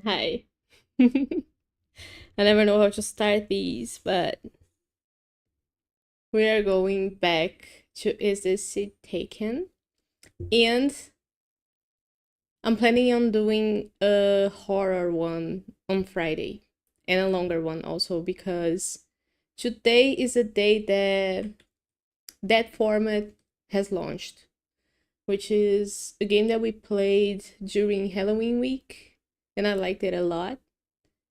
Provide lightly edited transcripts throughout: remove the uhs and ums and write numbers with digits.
Hi. I never know how to start these, but we are going back to Is This Seat Taken? And I'm planning on doing a horror one on Friday and a longer one also because today is a day that that format has launched, which is a game that we played during Halloween week, and I liked it a lot.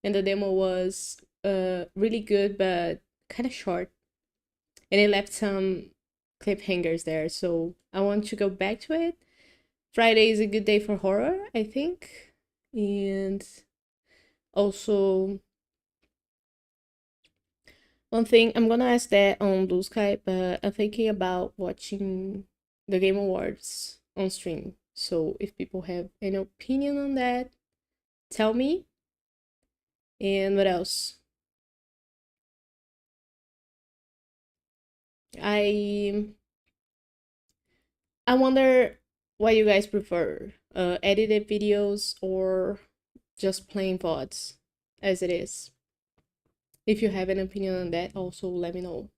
And the demo was really good, but kind of short, and it left some cliffhangers there. So I want to go back to it. Friday is a good day for horror, I think, and also one thing I'm gonna ask that on Blue Sky, but I'm thinking about watching the Game Awards on stream. So if people have any opinion on that, tell me. And what else? I I wonder what you guys prefer, edited videos or just plain VODs as it is. If you have an opinion on that, also let me know.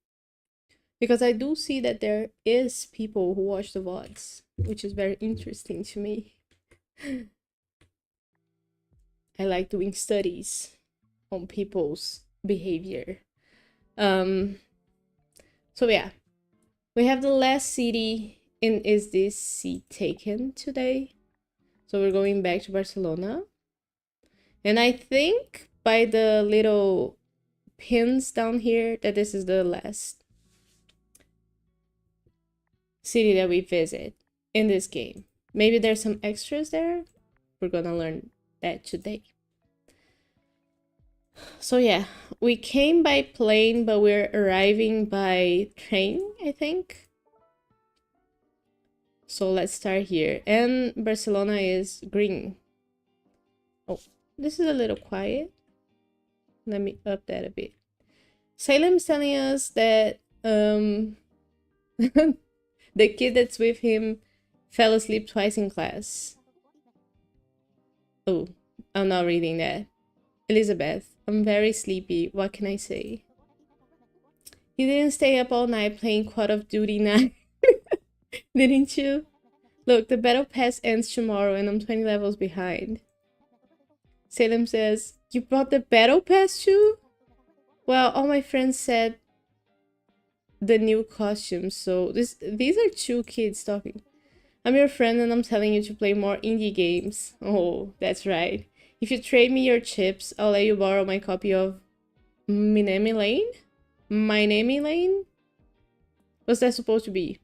Because I do see that there is people who watch the VODs, which is very interesting to me. I like doing studies on people's behavior. Um, so yeah, we have the last city in Is This Seat Taken today. So we're going back to Barcelona. And I think by the little pins down here that this is the last city that we visit in this game. Maybe there's some extras there. We're gonna learn that today. So yeah, we came by plane, but we're arriving by train, I think. So let's start here. And Barcelona is green. Oh, this is a little quiet. Let me up that a bit. Salem's telling us that the kid that's with him fell asleep twice in class. Oh, I'm not reading that. Elizabeth, I'm very sleepy. What can I say? You didn't stay up all night playing Call of Duty 9, didn't you? Look, the battle pass ends tomorrow and I'm 20 levels behind. Salem says, you brought the battle pass too? Well, all my friends said the new costumes, so these are two kids talking. I'm your friend and I'm telling you to play more indie games. Oh, that's right. If you trade me your chips, I'll let you borrow my copy of Minemi Lane? My Name Lane? What's that supposed to be?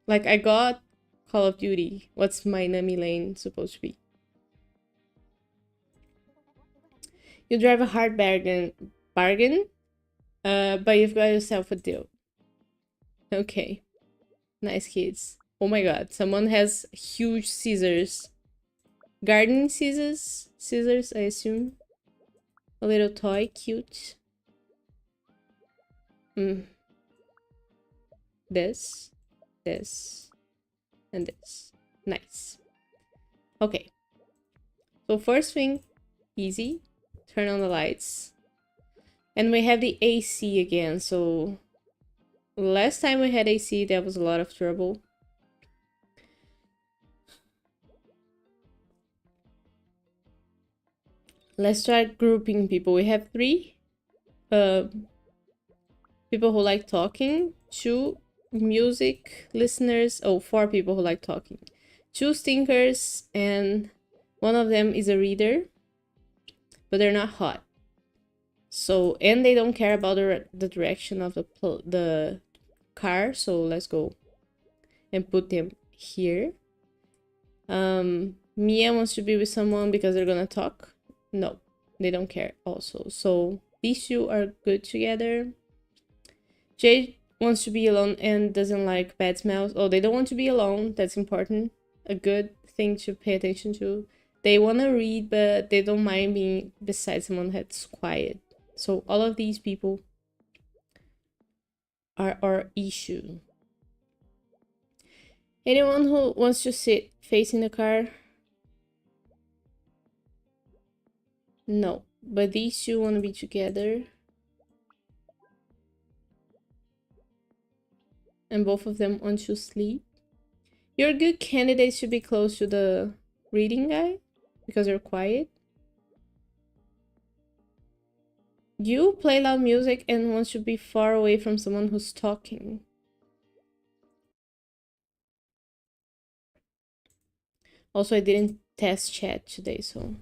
Like, I got Call of Duty. What's my Name Lane supposed to be? You drive a hard bargain, but you've got yourself a deal. Okay. Nice kids. Oh my god, someone has huge scissors. Gardening scissors? Scissors, I assume. A little toy, cute. This, this, and this. Nice. Okay. So first thing, easy. Turn on the lights. And we have the AC again, so last time we had AC, there was a lot of trouble. Let's start grouping people. We have 3 people who like talking, 2 music listeners, 4 people who like talking, 2 stinkers, and one of them is a reader, but they're not hot. So, and they don't care about the direction of the car, so let's go and put them here. Mia wants to be with someone because they're gonna talk. No, they don't care also. So these 2 are good together. Jade wants to be alone and doesn't like bad smells. Oh, they don't want to be alone. That's important. A good thing to pay attention to. They want to read, but they don't mind being beside someone that's quiet. So all of these people are our issue. Anyone who wants to sit facing the car? No, but these two want to be together. And both of them want to sleep. You're good candidates to be close to the reading guy because you're quiet. You play loud music and want to be far away from someone who's talking. Also, I didn't test chat today, so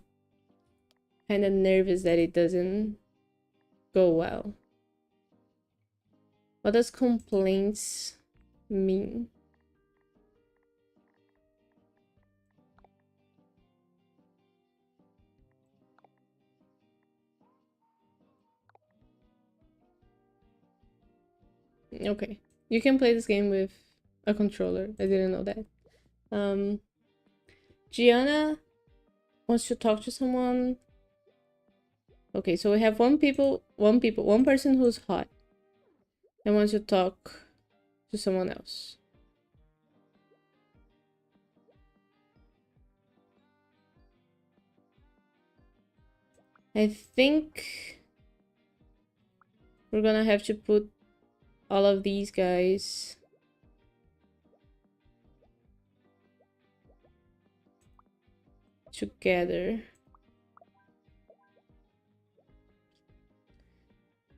kind of nervous that it doesn't go well. What does complaints mean? Okay, you can play this game with a controller. I didn't know that. Gianna wants to talk to someone. Okay, so we have one person who's hot and wants to talk to someone else. I think we're gonna have to put all of these guys together.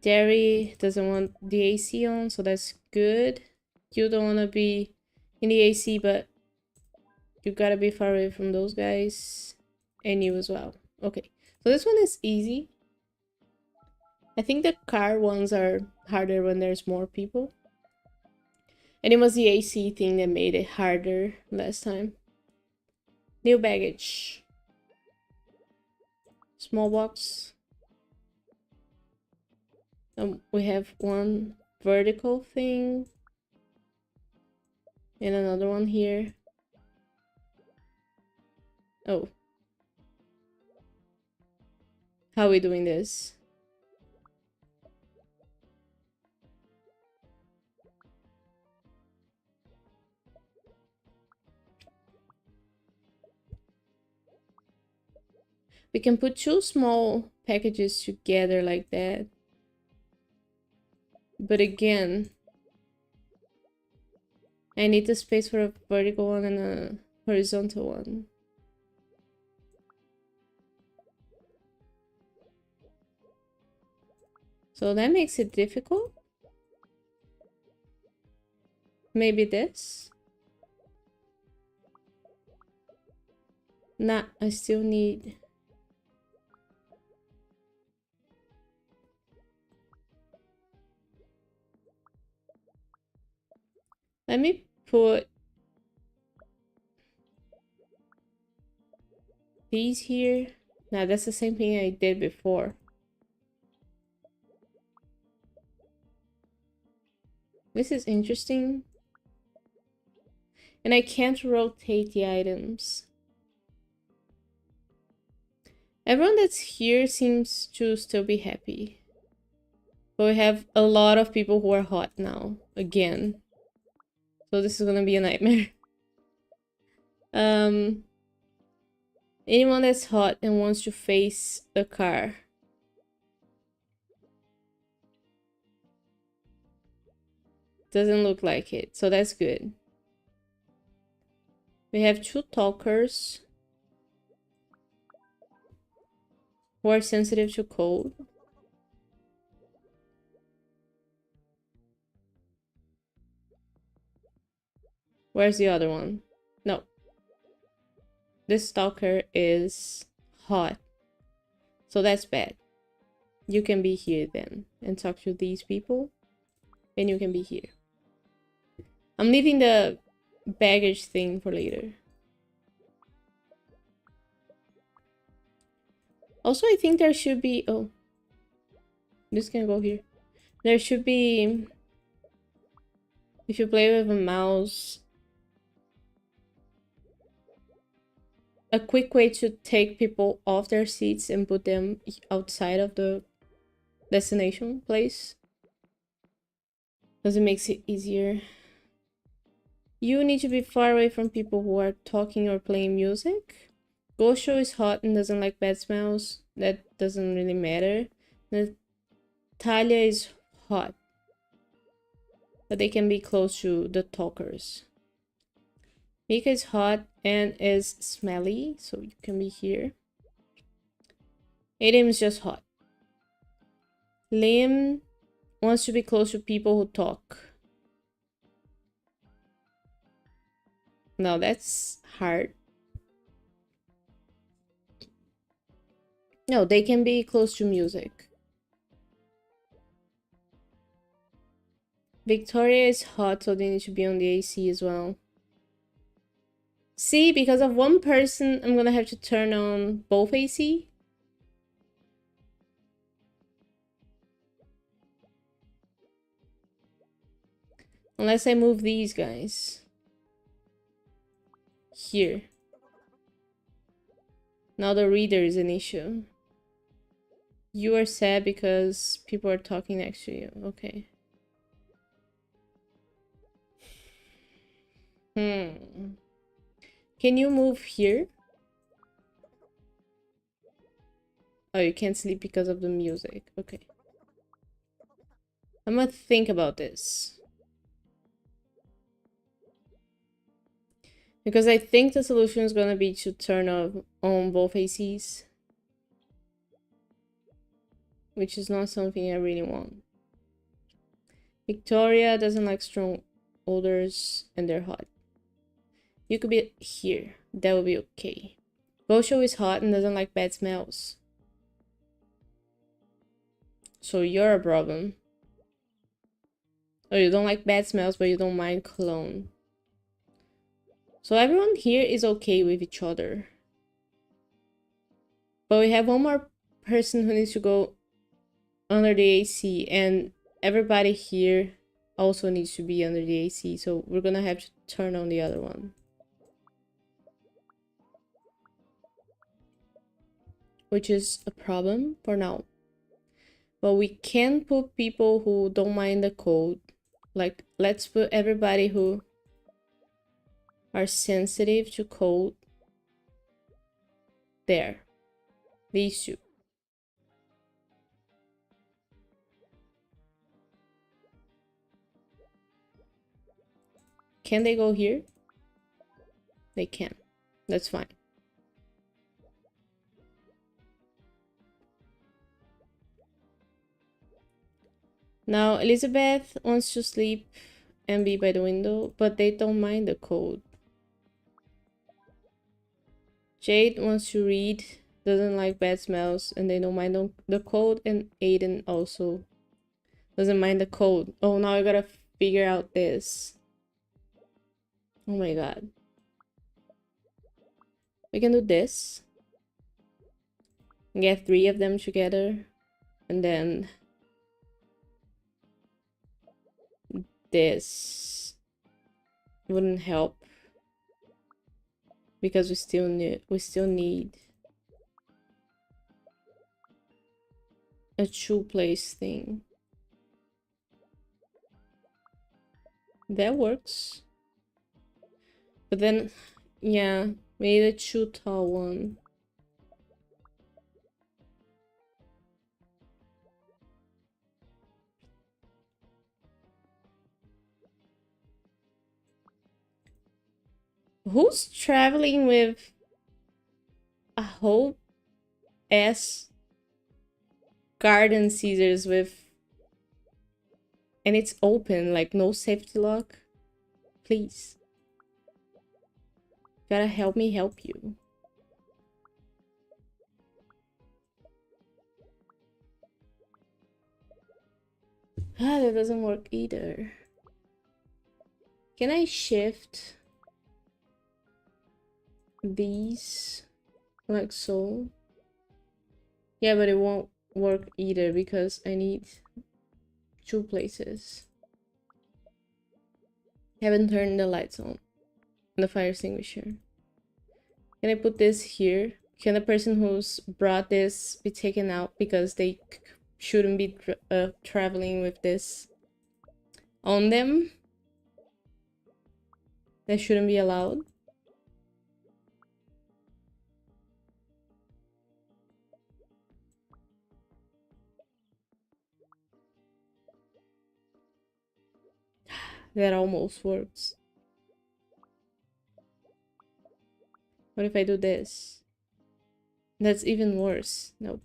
Derry doesn't want the AC on, so that's good. You don't want to be in the AC, but you gotta be far away from those guys. And you as well. Okay, so this one is easy. I think the car ones are harder when there's more people. And it was the AC thing that made it harder last time. New baggage. Small box. We have one vertical thing. And another one here. Oh. How are we doing this? We can put two small packages together like that. But again, I need the space for a vertical one and a horizontal one. So that makes it difficult. Maybe this? Nah, I still need... Let me put these here. Nah, that's the same thing I did before. This is interesting. And I can't rotate the items. Everyone that's here seems to still be happy. But we have a lot of people who are hot now, again. So this is gonna be a nightmare. Anyone that's hot and wants to face the car. Doesn't look like it, so that's good. We have two talkers who are sensitive to cold. Where's the other one? No. This stalker is hot. So that's bad. You can be here then and talk to these people. And you can be here. I'm leaving the baggage thing for later. Also, I think there should be... Oh. This can go here. There should be... If you play with a mouse... A quick way to take people off their seats and put them outside of the destination place. Because it makes it easier. You need to be far away from people who are talking or playing music. Gosho is hot and doesn't like bad smells. That doesn't really matter. Natalia is hot, but they can be close to the talkers. Mika is hot and is smelly, so you can be here. Aiden is just hot. Liam wants to be close to people who talk. No, that's hard. No, they can be close to music. Victoria is hot, so they need to be on the AC as well. See, because of one person, I'm gonna have to turn on both AC. Unless I move these guys. Here. Now the reader is an issue. You are sad because people are talking next to you. Okay. Can you move here? Oh, you can't sleep because of the music. Okay. I'm gonna think about this. Because I think the solution is gonna be to turn on both ACs. Which is not something I really want. Victoria doesn't like strong odors and they're hot. You could be here. That would be okay. Gosho is hot and doesn't like bad smells. So you're a problem. Oh, you don't like bad smells, but you don't mind cologne. So everyone here is okay with each other. But we have one more person who needs to go under the AC, and everybody here also needs to be under the AC, so we're gonna have to turn on the other one. Which is a problem for now. But we can put people who don't mind the cold. Like, let's put everybody who are sensitive to cold there. These two. Can they go here? They can. That's fine. Now, Elizabeth wants to sleep and be by the window, but they don't mind the cold. Jade wants to read, doesn't like bad smells, and they don't mind the cold, and Aiden also doesn't mind the cold. Oh, now I gotta figure out this. Oh my god. We can do this. Get 3 of them together, and then this wouldn't help because we still need a 2-place thing. That works. But then, yeah, we need a 2 tall one. Who's traveling with a whole ass garden scissors with, and it's open, like no safety lock? Please. Gotta help me help you. Ah, that doesn't work either. Can I shift these like so? Yeah, but it won't work either because I need 2 places. Haven't turned the lights on. The fire extinguisher. Can I put this here? Can the person who's brought this be taken out because they shouldn't be traveling with this on them? That shouldn't be allowed. that almost works. What if I do this? That's even worse. Nope.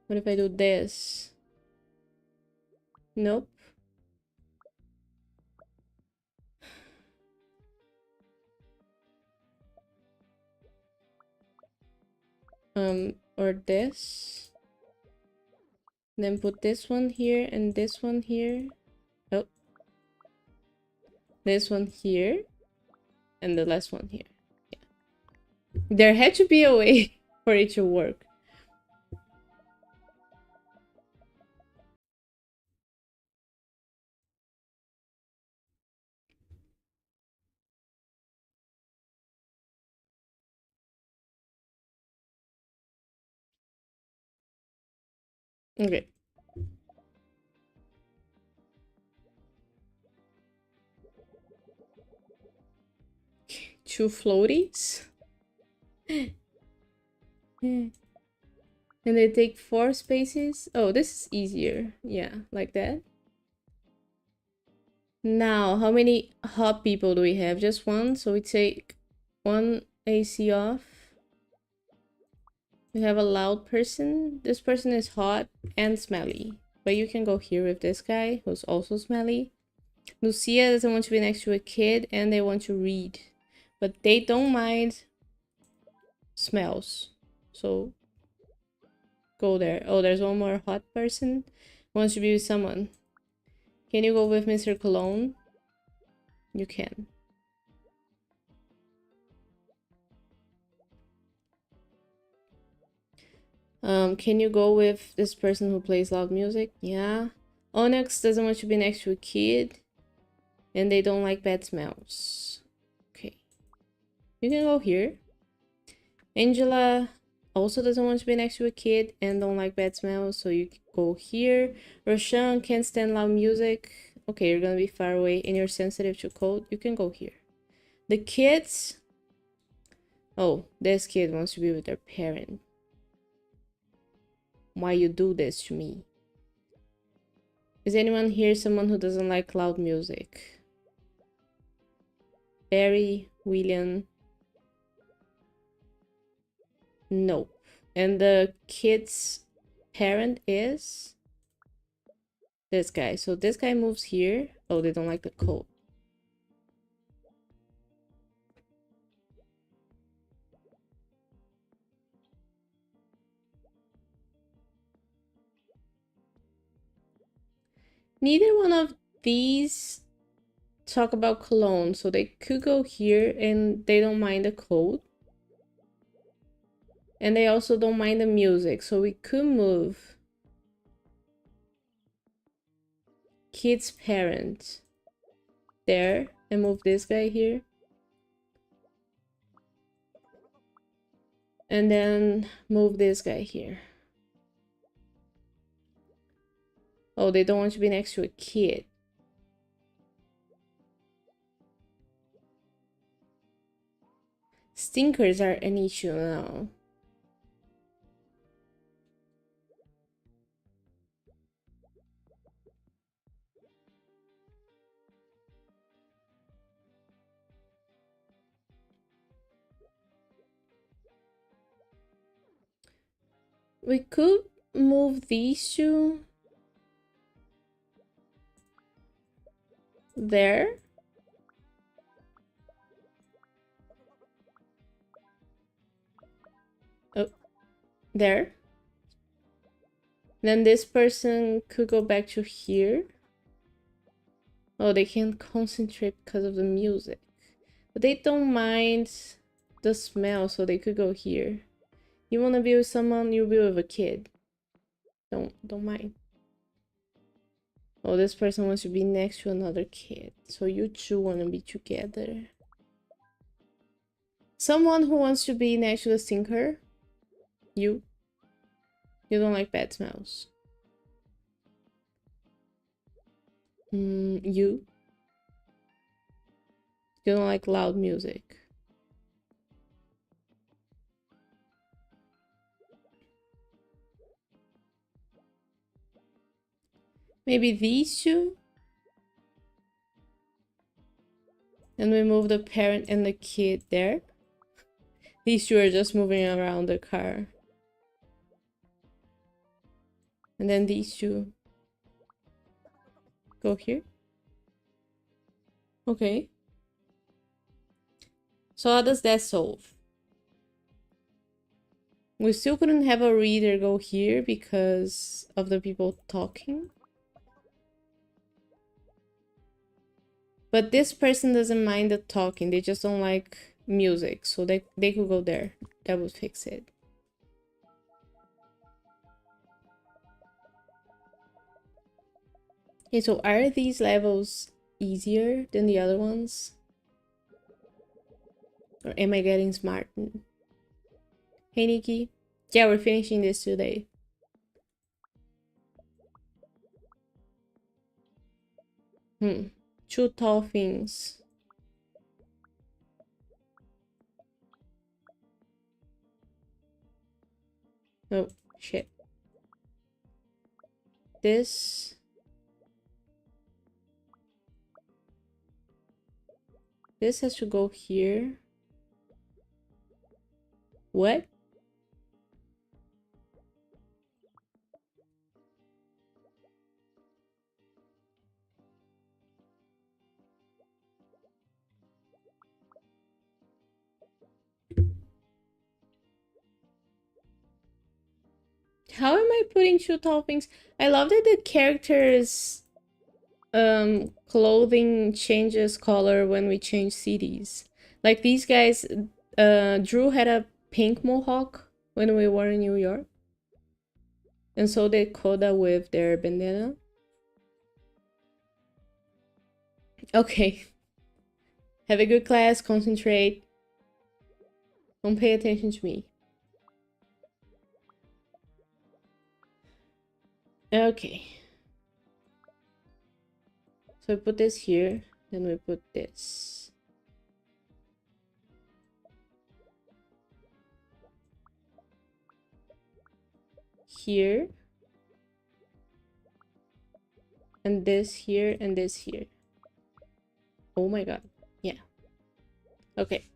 What if I do this? Nope. Or this. Then put this one here and this one here. Oh. This one here. And the last one here. Yeah. There had to be a way for it to work. Okay. Two floaties. And they take 4 spaces. Oh, this is easier. Yeah, like that. Now, how many hot people do we have? Just one. So we take one AC off. We have a loud person. This person is hot and smelly. But you can go here with this guy who's also smelly. Lucia doesn't want to be next to a kid and they want to read. But they don't mind smells. So go there. Oh, there's one more hot person. Wants to be with someone. Can you go with Mr. Cologne? You can. Can you go with this person who plays loud music? Yeah. Onyx doesn't want to be next to a kid. And they don't like bad smells. Okay. You can go here. Angela also doesn't want to be next to a kid and don't like bad smells, so you go here. Roshan can't stand loud music. Okay, you're gonna be far away and you're sensitive to cold. You can go here. The kids... Oh, this kid wants to be with their parent. Why you do this to me? Is anyone here someone who doesn't like loud music? Barry, William... No. And the kid's parent is this guy. So this guy moves here. Oh, they don't like the cold. Neither one of these talk about cologne. So they could go here and they don't mind the cold. And they also don't mind the music. So we could move kid's parent there and move this guy here. And then move this guy here. Oh, they don't want to be next to a kid. Stinkers are an issue now. We could move these two there. Oh, there. Then this person could go back to here. Oh, they can't concentrate because of the music. But they don't mind the smell, so they could go here. You want to be with someone, you'll be with a kid. Don't mind. Oh, this person wants to be next to another kid. So you two want to be together. Someone who wants to be next to the stinker. You. You don't like bad smells. You. You don't like loud music. Maybe these two? And we move the parent and the kid there. These two are just moving around the car. And then these two go here. Okay. So how does that solve? We still couldn't have a reader go here because of the people talking. But this person doesn't mind the talking. They just don't like music. So they could go there. That would fix it. Okay, so are these levels easier than the other ones? Or am I getting smart? Hey, Nikki. Yeah, we're finishing this today. Two tall things. Oh, shit. This has to go here. What? How am I putting two tall things? I love that the characters' clothing changes color when we change cities. Like these guys, Drew had a pink mohawk when we were in New York. And so did Coda with their bandana. Okay. Have a good class, concentrate. Don't pay attention to me. Okay. So we put this here, then we put this. Here. And this here, and this here. Oh my god. Yeah. Okay.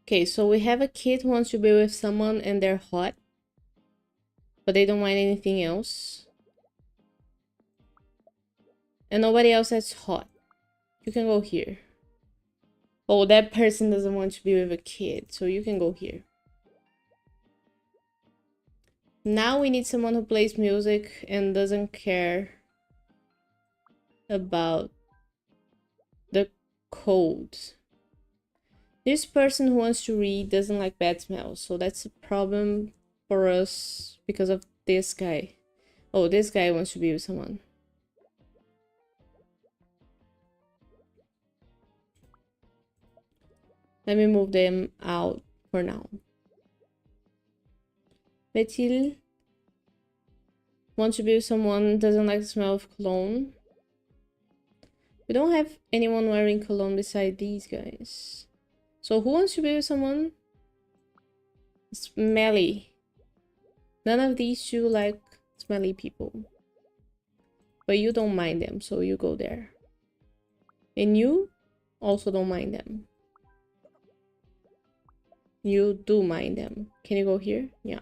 Okay, so we have a kid who wants to be with someone and they're hot. But they don't mind anything else. And nobody else that's hot. You can go here. Oh, that person doesn't want to be with a kid, so you can go here. Now we need someone who plays music and doesn't care about the codes. This person who wants to read doesn't like bad smells, so that's a problem for us because of this guy. Oh, this guy wants to be with someone. Let me move them out for now. Betil wants to be with someone, doesn't like the smell of cologne. We don't have anyone wearing cologne beside these guys. So who wants to be with someone? Smelly. None of these two like smelly people. But you don't mind them, so you go there. And you also don't mind them. You do mind them. Can you go here? Yeah.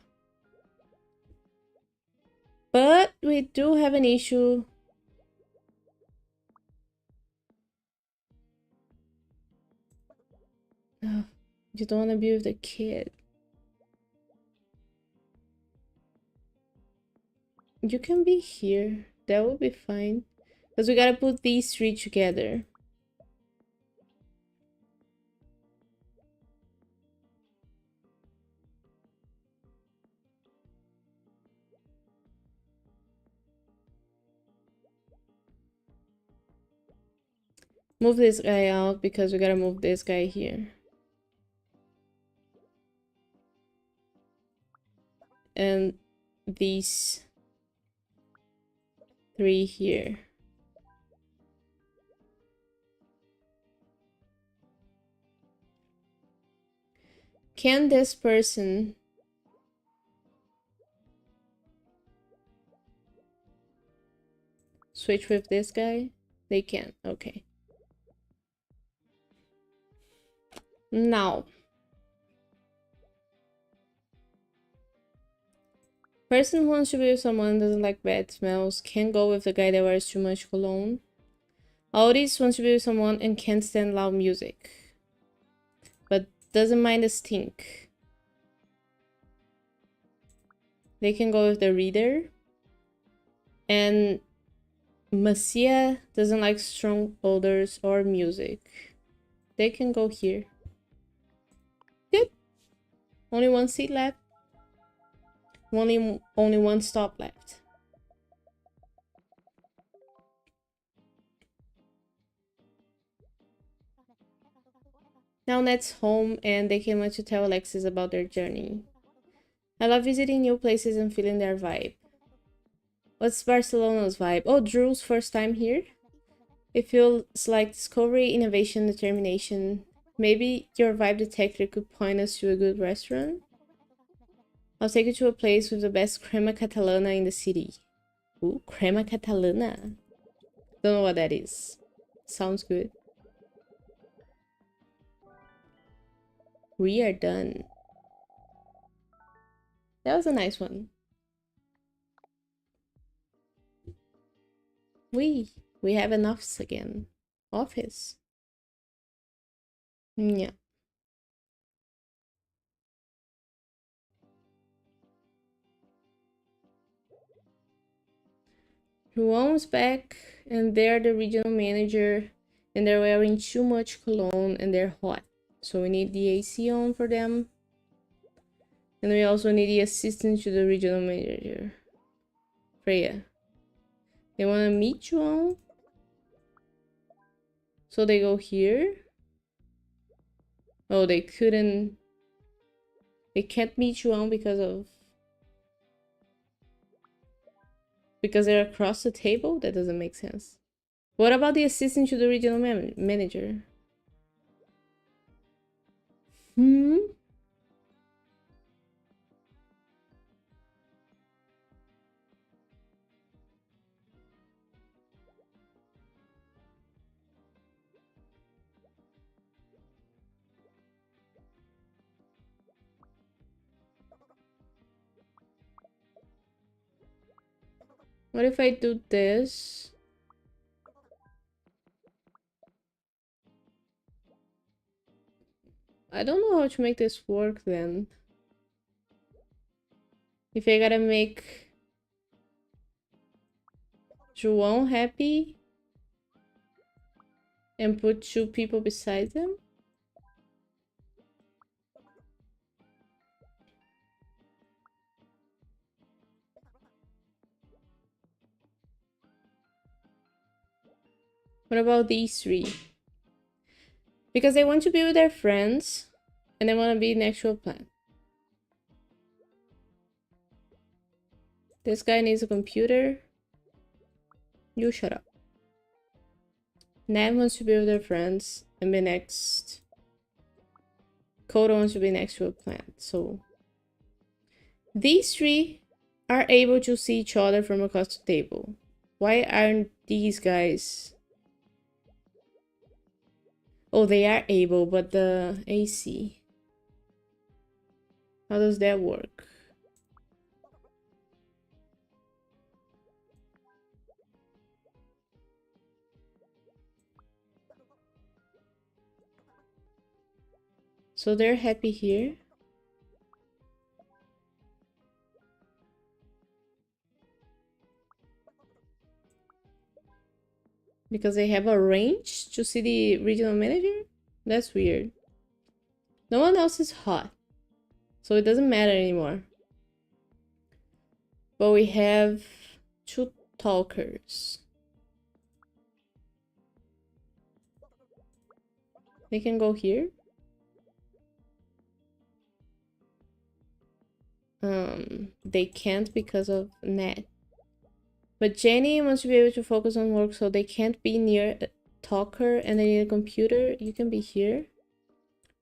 But we do have an issue. You don't want to be with the kid. You can be here. That will be fine. Because we gotta put these three together. Move this guy out because we gotta move this guy here. And these three here. Can this person switch with this guy? They can. Okay. Now, person who wants to be with someone doesn't like bad smells, can't go with the guy that wears too much cologne. Audis wants to be with someone and can't stand loud music, but doesn't mind the stink. They can go with the reader. And Macia doesn't like strong odors or music. They can go here. Good. Only one seat left. Only one stop left. Now Ned's home and they can want to tell Alexis about their journey. I love visiting new places and feeling their vibe. What's Barcelona's vibe? Oh, Drew's first time here? It feels like discovery, innovation, determination. Maybe your vibe detector could point us to a good restaurant? I'll take you to a place with the best crema catalana in the city. Ooh, crema catalana. Don't know what that is. Sounds good. We are done. That was a nice one. We have an office again. Office. Yeah. Juan's back and they're the regional manager and they're wearing too much cologne and they're hot. So we need the AC on for them. And we also need the assistant to the regional manager. Freya. They want to meet Juan. So they go here. Oh, they couldn't. They can't meet Juan because they're across the table? That doesn't make sense. What about the assistant to the regional manager? What if I do this? I don't know how to make this work then. If I gotta make João happy and put two people beside him? What about these three? Because they want to be with their friends and they want to be next to a plant. This guy needs a computer. You shut up. Nav wants to be with their friends and be next. Coda wants to be next to a plant. So these three are able to see each other from across the table. Why aren't these guys? Oh, they are able, but the AC. How does that work? So they're happy here. Because they have a range to see the regional manager? That's weird. No one else is hot. So it doesn't matter anymore. But we have two talkers. They can go here. They can't because of net. But Jenny wants to be able to focus on work, so they can't be near a talker and they need a computer. You can be here.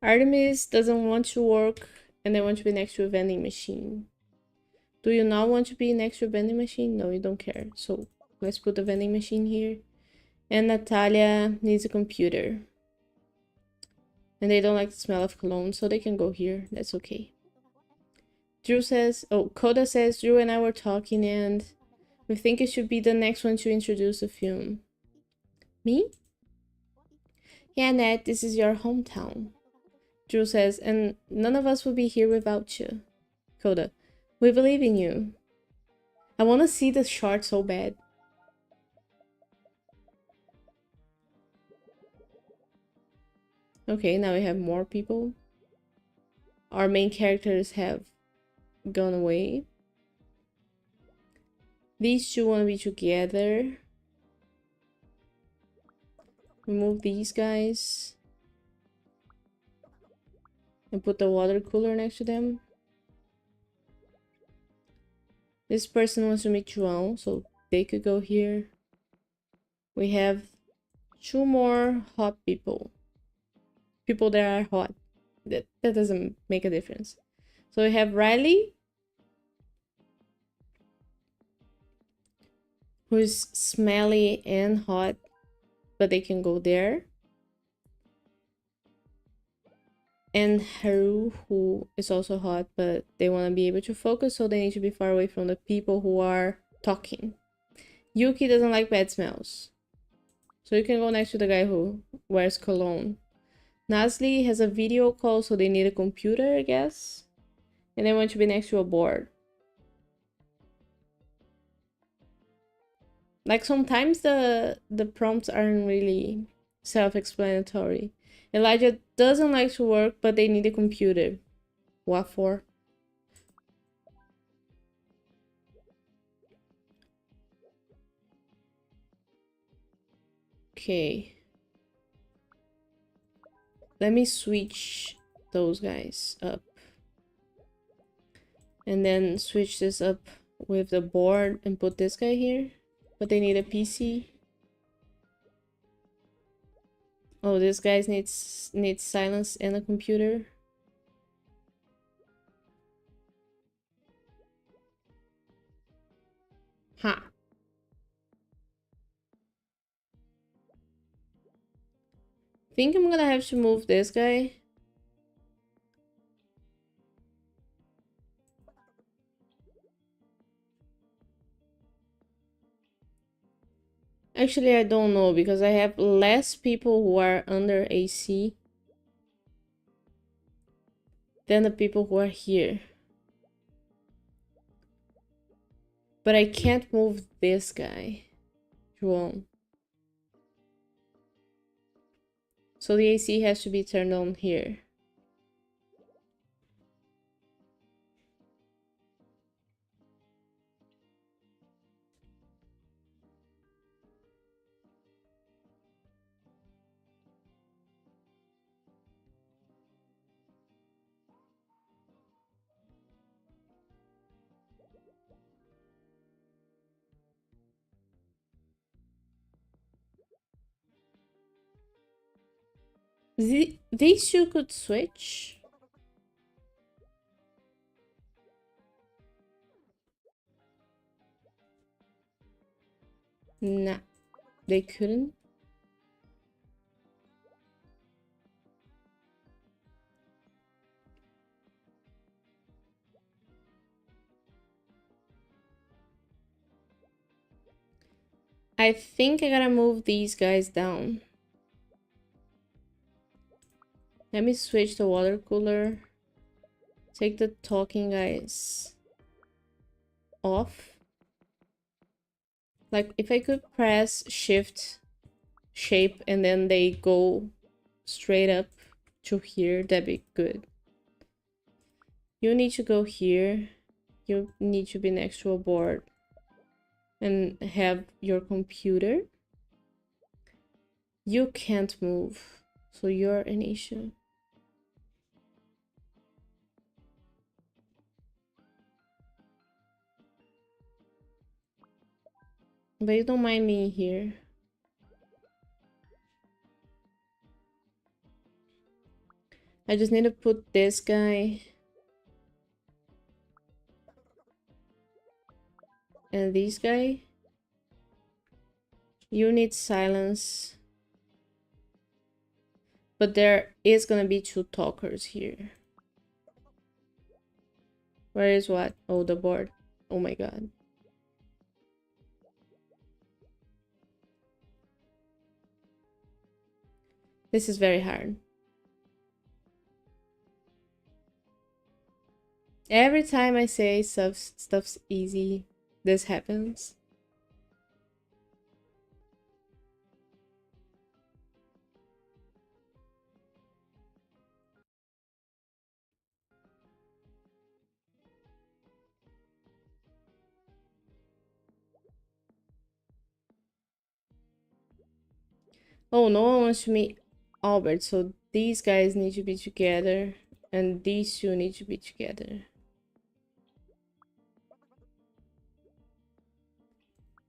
Artemis doesn't want to work and they want to be next to a vending machine. Do you not want to be next to a vending machine? No, you don't care. So let's put the vending machine here. And Natalia needs a computer. And they don't like the smell of cologne, so they can go here. That's okay. Drew says, oh, Coda says, Drew and I were talking and we think you should be the next one to introduce the film. Me? Yeah, Nat, this is your hometown. Drew says, and none of us will be here without you. Coda, we believe in you. I want to see the short so bad. Okay, now we have more people. Our main characters have gone away. These two want to be together. Remove these guys. And put the water cooler next to them. This person wants to meet João, so they could go here. We have two more hot people. People that are hot. That doesn't make a difference. So we have Riley, who's smelly and hot, but they can go there. And Haru, who is also hot, but they want to be able to focus, so they need to be far away from the people who are talking. Yuki doesn't like bad smells, so you can go next to the guy who wears cologne. Nasli has a video call, so they need a computer, I guess. And they want to be next to a board. Like sometimes the prompts aren't really self-explanatory. Elijah doesn't like to work, but they need a computer. What for? Okay. Let me switch those guys up. And then switch this up with the board and put this guy here. But they need a PC. Oh, this guy needs silence and a computer. Ha. Think I'm gonna have to move this guy. Actually, I don't know because I have less people who are under AC than the people who are here. But I can't move this guy. João. So the AC has to be turned on here. These two could switch. Nah, they couldn't. I think I gotta move these guys down. Let me switch the water cooler. Take the talking guys off. Like if I could press shift shape and then they go straight up to here, that'd be good. You need to go here. You need to be next to a board and have your computer. You can't move, so you're an issue. But you don't mind me here. I just need to put this guy and this guy. You need silence. But there is gonna be 2 talkers here. Where is what? Oh, the board. Oh my god. This is very hard. Every time I say stuff's easy, this happens. Oh, no one wants to meet Albert, so these guys need to be together, and these 2 need to be together.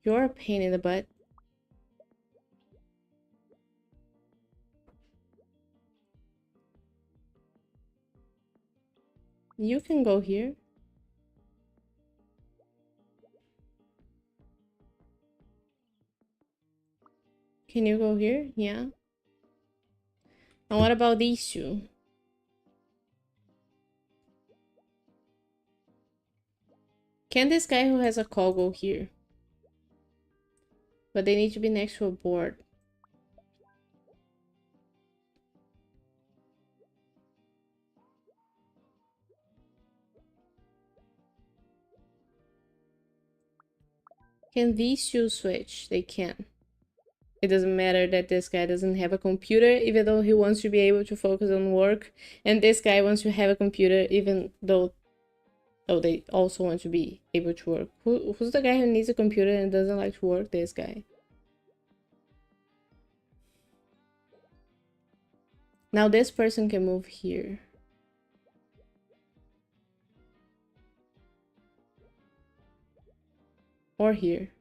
You're a pain in the butt. You can go here. Can you go here? Yeah. And what about these 2? Can this guy who has a call go here? But they need to be next to a board. Can these 2 switch? They can. It doesn't matter that this guy doesn't have a computer, even though he wants to be able to focus on work. And this guy wants to have a computer, even though... Oh, they also want to be able to work. Who's the guy who needs a computer and doesn't like to work? This guy. Now this person can move here. Or here.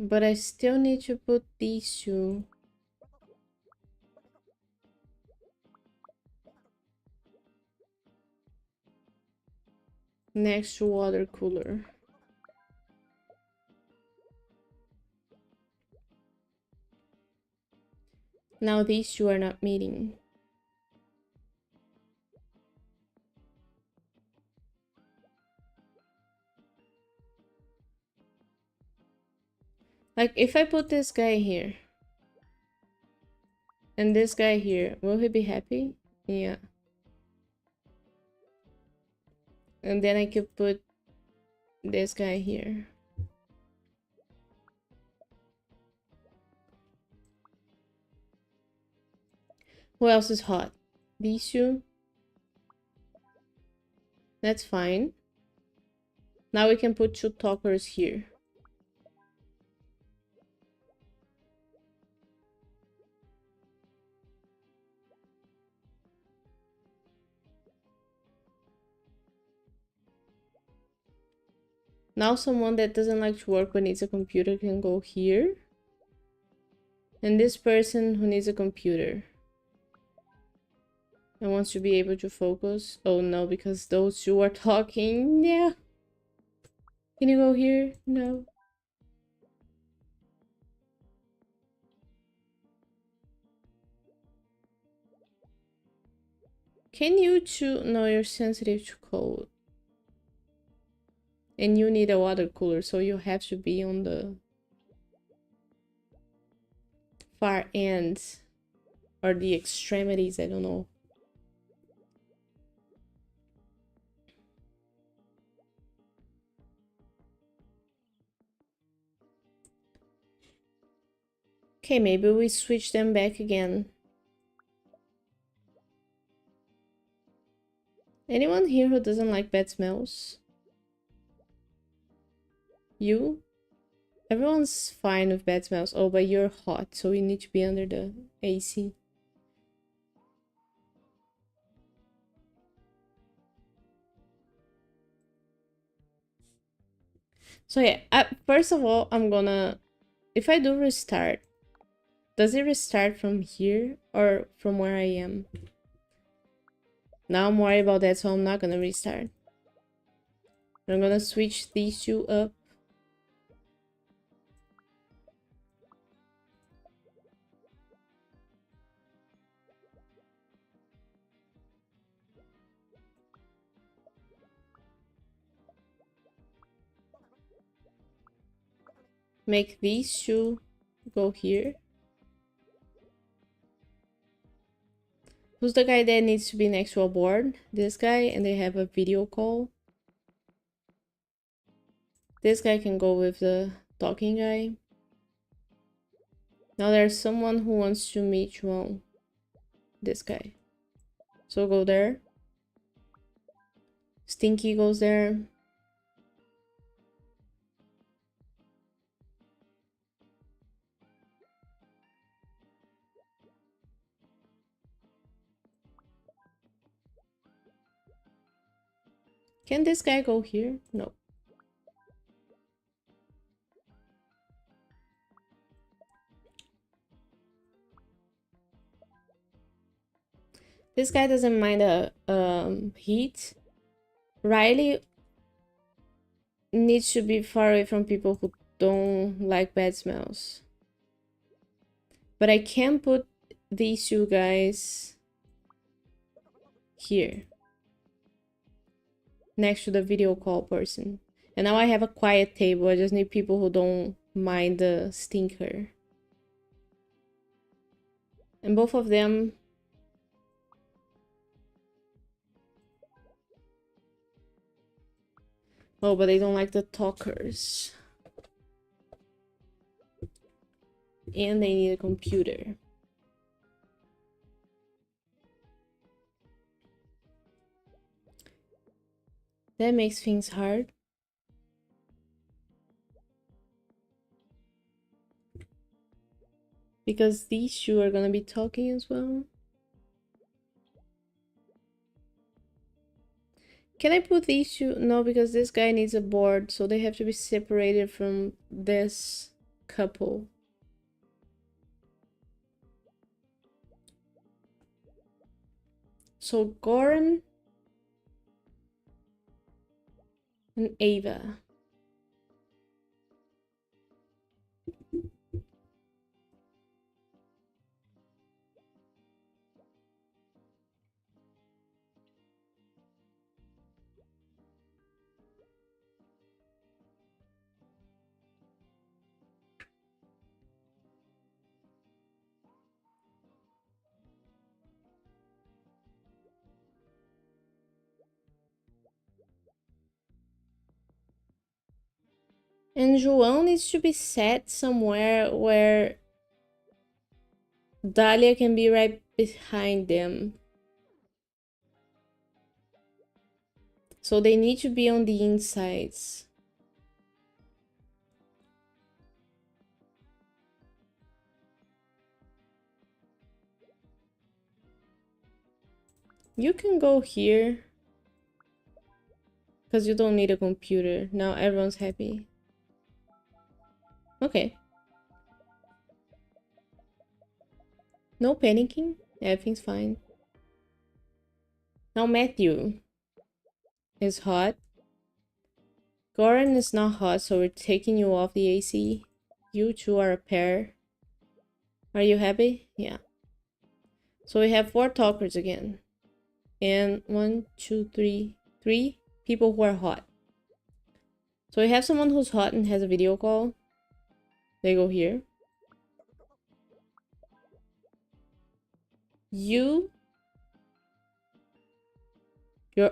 But I still need to put these 2. Next to water cooler. Now these 2 are not meeting. Like, if I put this guy here and this guy here, will he be happy? Yeah. And then I could put this guy here. Who else is hot? These 2? That's fine. Now we can put 2 talkers here. Now someone that doesn't like to work but needs a computer can go here. And this person who needs a computer and wants to be able to focus. Oh no, because those 2 are talking. Yeah. Can you go here? No. Can you 2? No, you're sensitive to cold. And you need a water cooler, so you have to be on the far ends or the extremities, I don't know. Okay, maybe we switch them back again. Anyone here who doesn't like bad smells? You? Everyone's fine with bad smells. Oh, but you're hot, so you need to be under the AC. So yeah, first of all, I'm gonna, if I do restart, does it restart from here or from where I am? Now I'm worried about that, so I'm not gonna restart. I'm gonna switch these two up. Make these two go here. Who's the guy that needs to be next to a board? This guy, and they have a video call. This guy can go with the talking guy. Now there's someone who wants to meet João. This guy. So go there. Stinky goes there. Can this guy go here? No. This guy doesn't mind the heat. Riley needs to be far away from people who don't like bad smells. But I can put these two guys here. Next to the video call person. And now I have a quiet table. I just need people who don't mind the stinker. And both of them... Oh, but they don't like the talkers. And they need a computer. That makes things hard. Because these two are gonna be talking as well. Can I put these two? No, because this guy needs a board, so they have to be separated from this couple. So Goran and Ava. And João needs to be set somewhere where Dahlia can be right behind them. So they need to be on the insides. You can go here. Because you don't need a computer. Now everyone's happy. Okay. No panicking. Everything's fine. Now Matthew is hot. Goran is not hot, so we're taking you off the AC. You two are a pair. Are you happy? Yeah. So we have 4 talkers again. And 1, 2, 3 people who are hot. So we have someone who's hot and has a video call. They go here. You're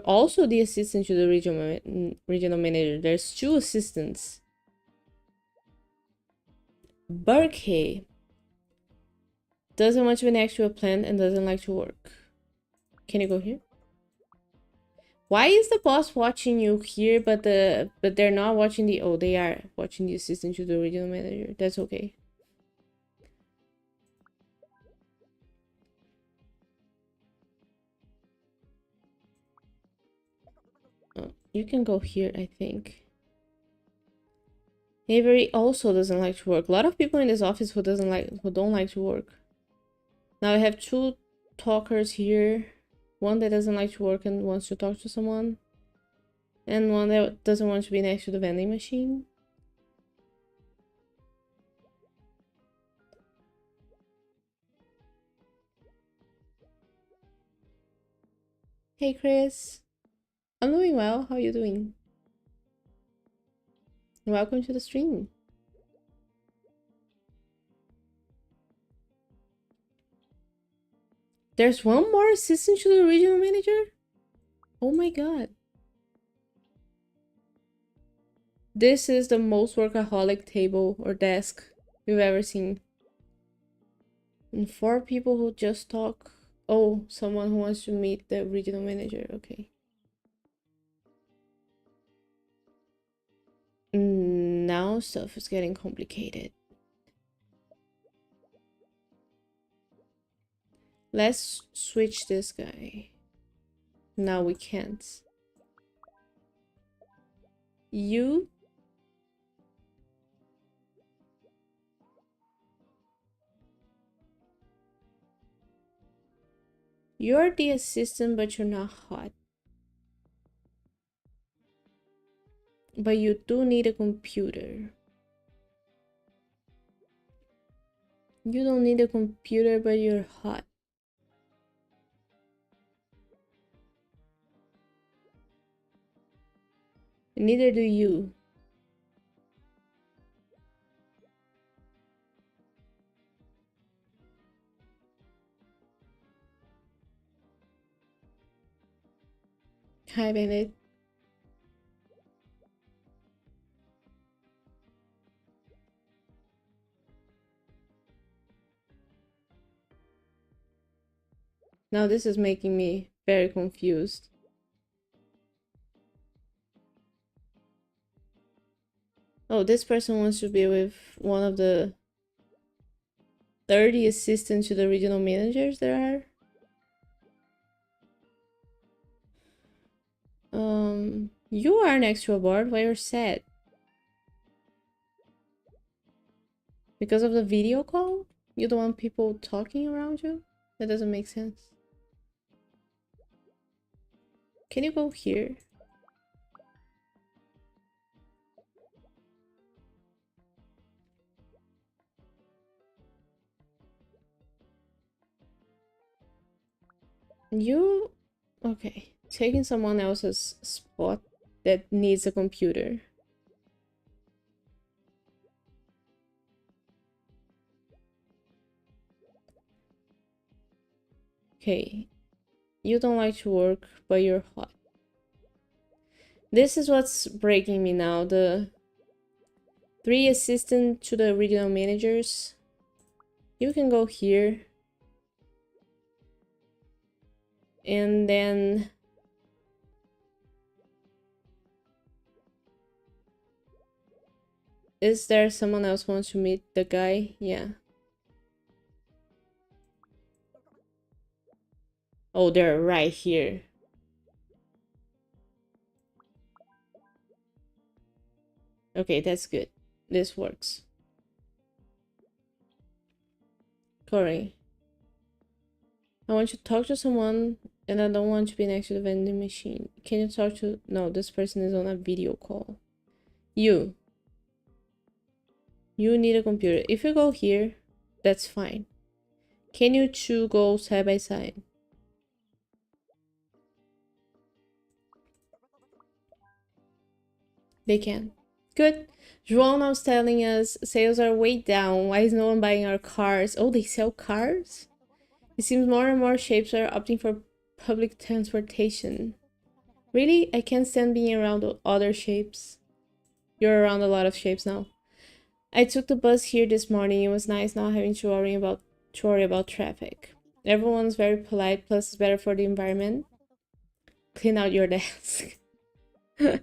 also the assistant to the regional manager. There's 2 assistants. Burke doesn't want to be next to a plant and doesn't like to work. Can you go here? Why is the boss watching you here, but they're not watching the... Oh, they are watching the assistant to the regional manager. That's okay. Oh, you can go here, I think. Avery also doesn't like to work. A lot of people in this office who don't like to work. Now I have two talkers here. One that doesn't like to work and wants to talk to someone. And one that doesn't want to be next to the vending machine. Hey Chris. I'm doing well. How are you doing? Welcome to the stream. There's one more assistant to the regional manager? Oh my god. This is the most workaholic table or desk we've ever seen. And 4 people who just talk. Oh, someone who wants to meet the regional manager. Okay. Now stuff is getting complicated. Let's switch this guy. No, we can't. You? You're the assistant, but you're not hot. But you do need a computer. You don't need a computer, but you're hot. Neither do you. Hi, Bennett. Now this is making me very confused. Oh, this person wants to be with one of the 30 assistants to the regional managers there are. You are next to a board while you're sad. Because of the video call? You don't want people talking around you? That doesn't make sense. Can you go here? You... Okay. Taking someone else's spot that needs a computer. Okay. You don't like to work, but you're hot. This is what's breaking me now. The 3 assistants to the regional managers. You can go here. And then... Is there someone else who wants to meet the guy? Yeah. Oh, they're right here. Okay, that's good. This works. Corey. I want you to talk to someone and I don't want to be next to the vending machine. Can you talk to... No, this person is on a video call. You. You need a computer. If you go here, that's fine. Can you two go side by side? They can. Good. João was telling us sales are way down. Why is no one buying our cars? Oh, they sell cars? It seems more and more shapes are opting for public transportation. Really? I can't stand being around other shapes. You're around a lot of shapes now. I took the bus here this morning. It was nice not having to worry about traffic. Everyone's very polite, plus it's better for the environment. Clean out your desk. It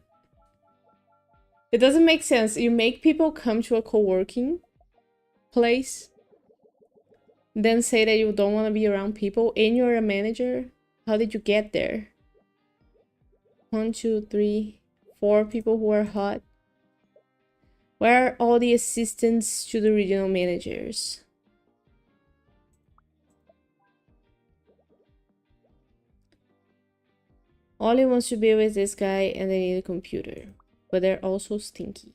doesn't make sense. You make people come to a co-working place, then say that you don't want to be around people, and you're a manager. How did you get there? 1, 2, 3, 4 people who are hot. Where are all the assistants to the regional managers? Ollie wants to be with this guy and they need a computer. But they're also stinky.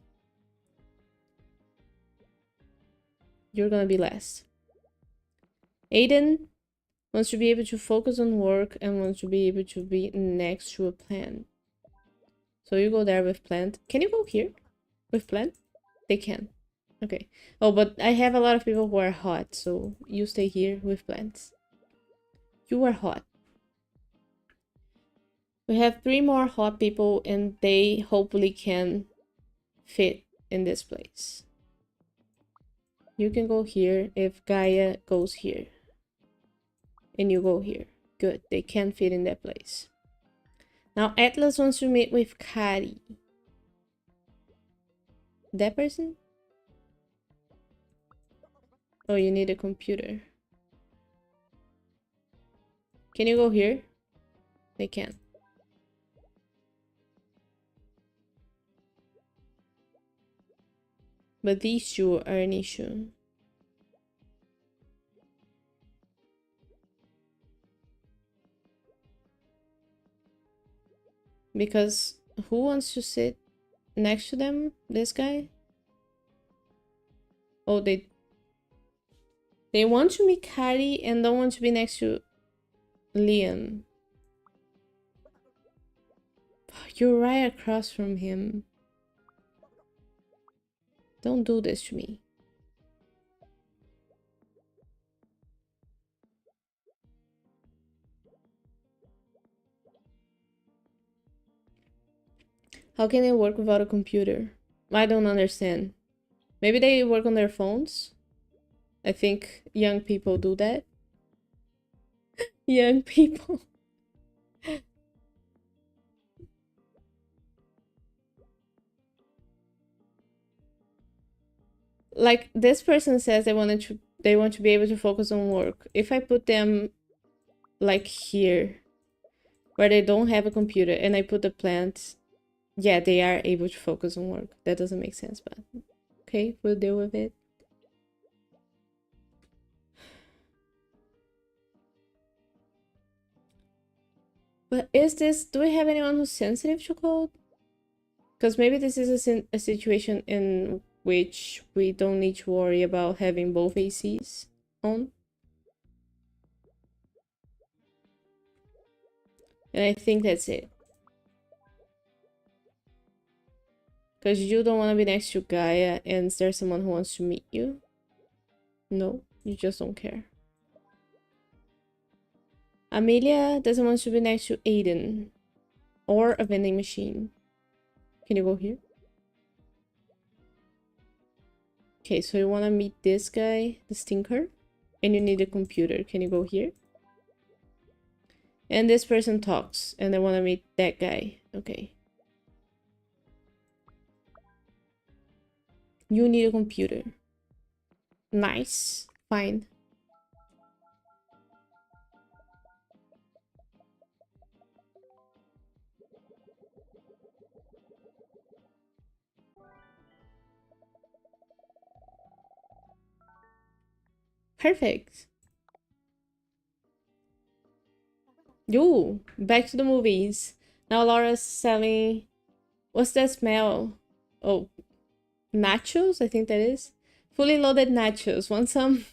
You're gonna be last. Aiden wants to be able to focus on work and wants to be able to be next to a plant. So you go there with plant. Can you go here with plant? They can. Okay. Oh, but I have a lot of people who are hot, so you stay here with plants. You are hot. We have 3 more hot people and they hopefully can fit in this place. You can go here if Gaia goes here. And you go here. Good, they can fit in that place. Now Atlas wants to meet with Kari. That person? Oh, you need a computer. Can you go here? They can. But these two are an issue. Because who wants to sit next to them? This guy? Oh, they want to meet Kari and don't want to be next to Liam. You're right across from him. Don't do this to me. How can they work without a computer? I don't understand. Maybe they work on their phones? I think young people do that. Young people. Like this person says they want to be able to focus on work. If I put them like here where they don't have a computer and I put the plant, yeah, they are able to focus on work. That doesn't make sense, but okay, we'll deal with it. But do we have anyone who's sensitive to cold? Because maybe this is a situation in which we don't need to worry about having both ACs on. And I think that's it. Because you don't want to be next to Gaia and is there someone who wants to meet you? No, you just don't care. Amelia doesn't want to be next to Aiden or a vending machine. Can you go here? Okay, so you want to meet this guy, the stinker, and you need a computer. Can you go here? And this person talks and they want to meet that guy. Okay. You need a computer. Nice. Fine. Perfect. Yo, back to the movies. Now Laura's selling... What's that smell? Oh, nachos? I think that is. Fully loaded nachos. Want some?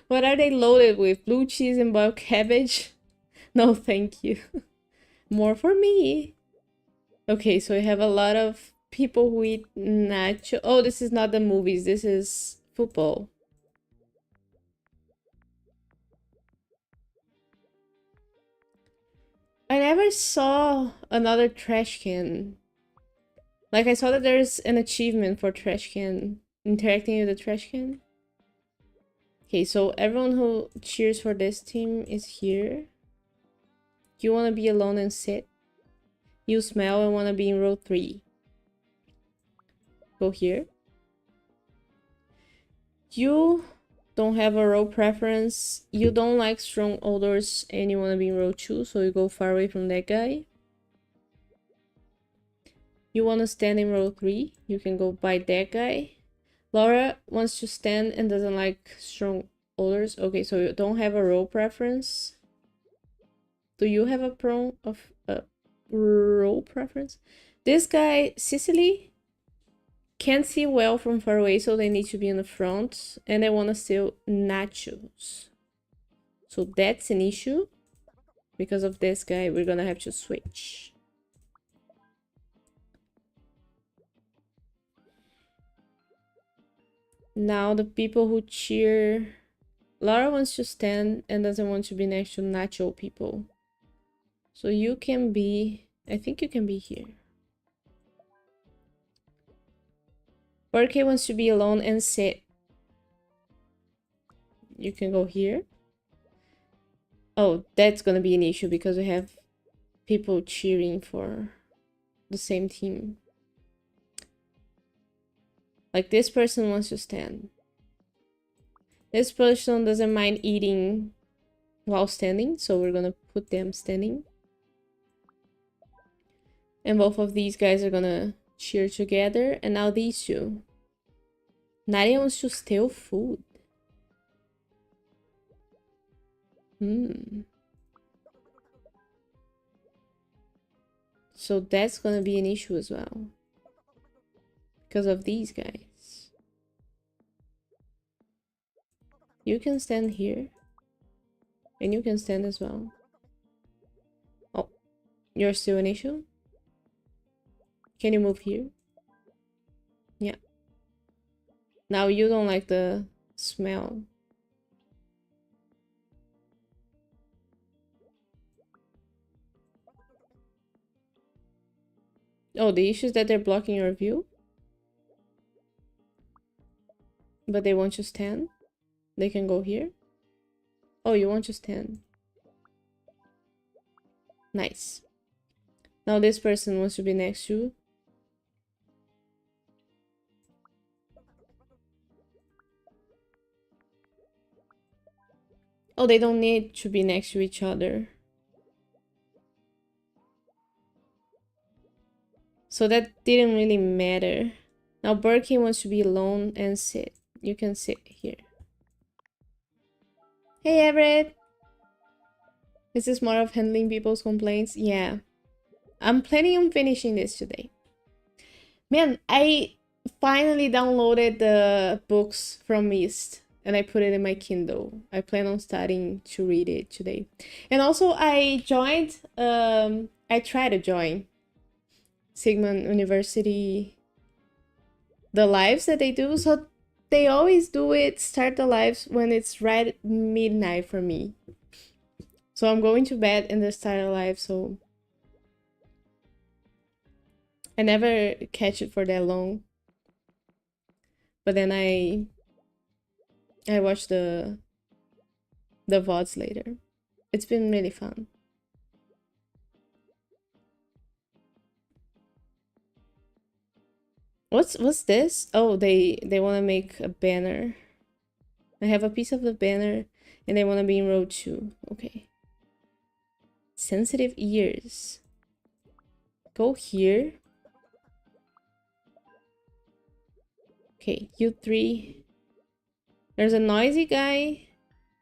What are they loaded with? Blue cheese and boiled cabbage? No, thank you. More for me. Okay, so we have a lot of people who eat nacho. Oh, this is not the movies. This is football. I never saw another trash can. Like, I saw that there's an achievement for trash can. Interacting with the trash can. Okay, so everyone who cheers for this team is here. You want to be alone and sit? You smell and want to be in row 3. Go here. You don't have a row preference. You don't like strong odors and you want to be in row 2, so you go far away from that guy. You want to stand in row 3? You can go by that guy. Laura wants to stand and doesn't like strong odors. Okay, so you don't have a row preference. Do you have a row preference? This guy, Sicily, can't see well from far away, so they need to be in the front. And they want to steal nachos. So that's an issue. Because of this guy, we're gonna have to switch. Now the people who cheer... Laura wants to stand and doesn't want to be next to nacho people. So you can be... I think you can be here. Burke wants to be alone and sit. You can go here. Oh, that's gonna be an issue because we have people cheering for the same team. Like this person wants to stand. This person doesn't mind eating while standing, so we're gonna put them standing. And both of these guys are gonna cheer together. And now these two. Nadia wants to steal food. So that's gonna be an issue as well. Because of these guys. You can stand here. And you can stand as well. Oh, you're still an issue? Can you move here? Yeah. Now you don't like the smell. Oh, the issue is that they're blocking your view? But they want you to stand? They can go here? Oh, you want to stand. Nice. Now this person wants to be next to you. Oh, they don't need to be next to each other. So that didn't really matter. Now Berkey wants to be alone and sit. You can sit here. Hey Everett! Is this more of handling people's complaints? Yeah. I'm planning on finishing this today. Man, I finally downloaded the books from Myst and I put it in my Kindle. I plan on starting to read it today. And also I joined, I tried to join Sigmund University, the lives that they do. So they always do it, start the lives when it's right midnight for me. So I'm going to bed and they start a live, so I never catch it for that long. But then I watch the VODs later. It's been really fun. What's this? Oh, they want to make a banner. I have a piece of the banner and they want to be in row 2. Okay. Sensitive ears. Go here. Okay, you 3. There's a noisy guy.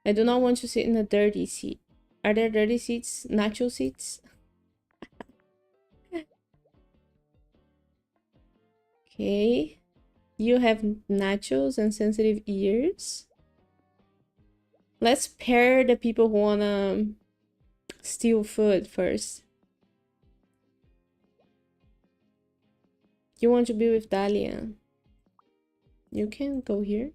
I do not want to sit in a dirty seat. Are there dirty seats? Nacho seats? Okay. You have nachos and sensitive ears. Let's pair the people who wanna steal food first. You want to be with Dahlia. You can go here.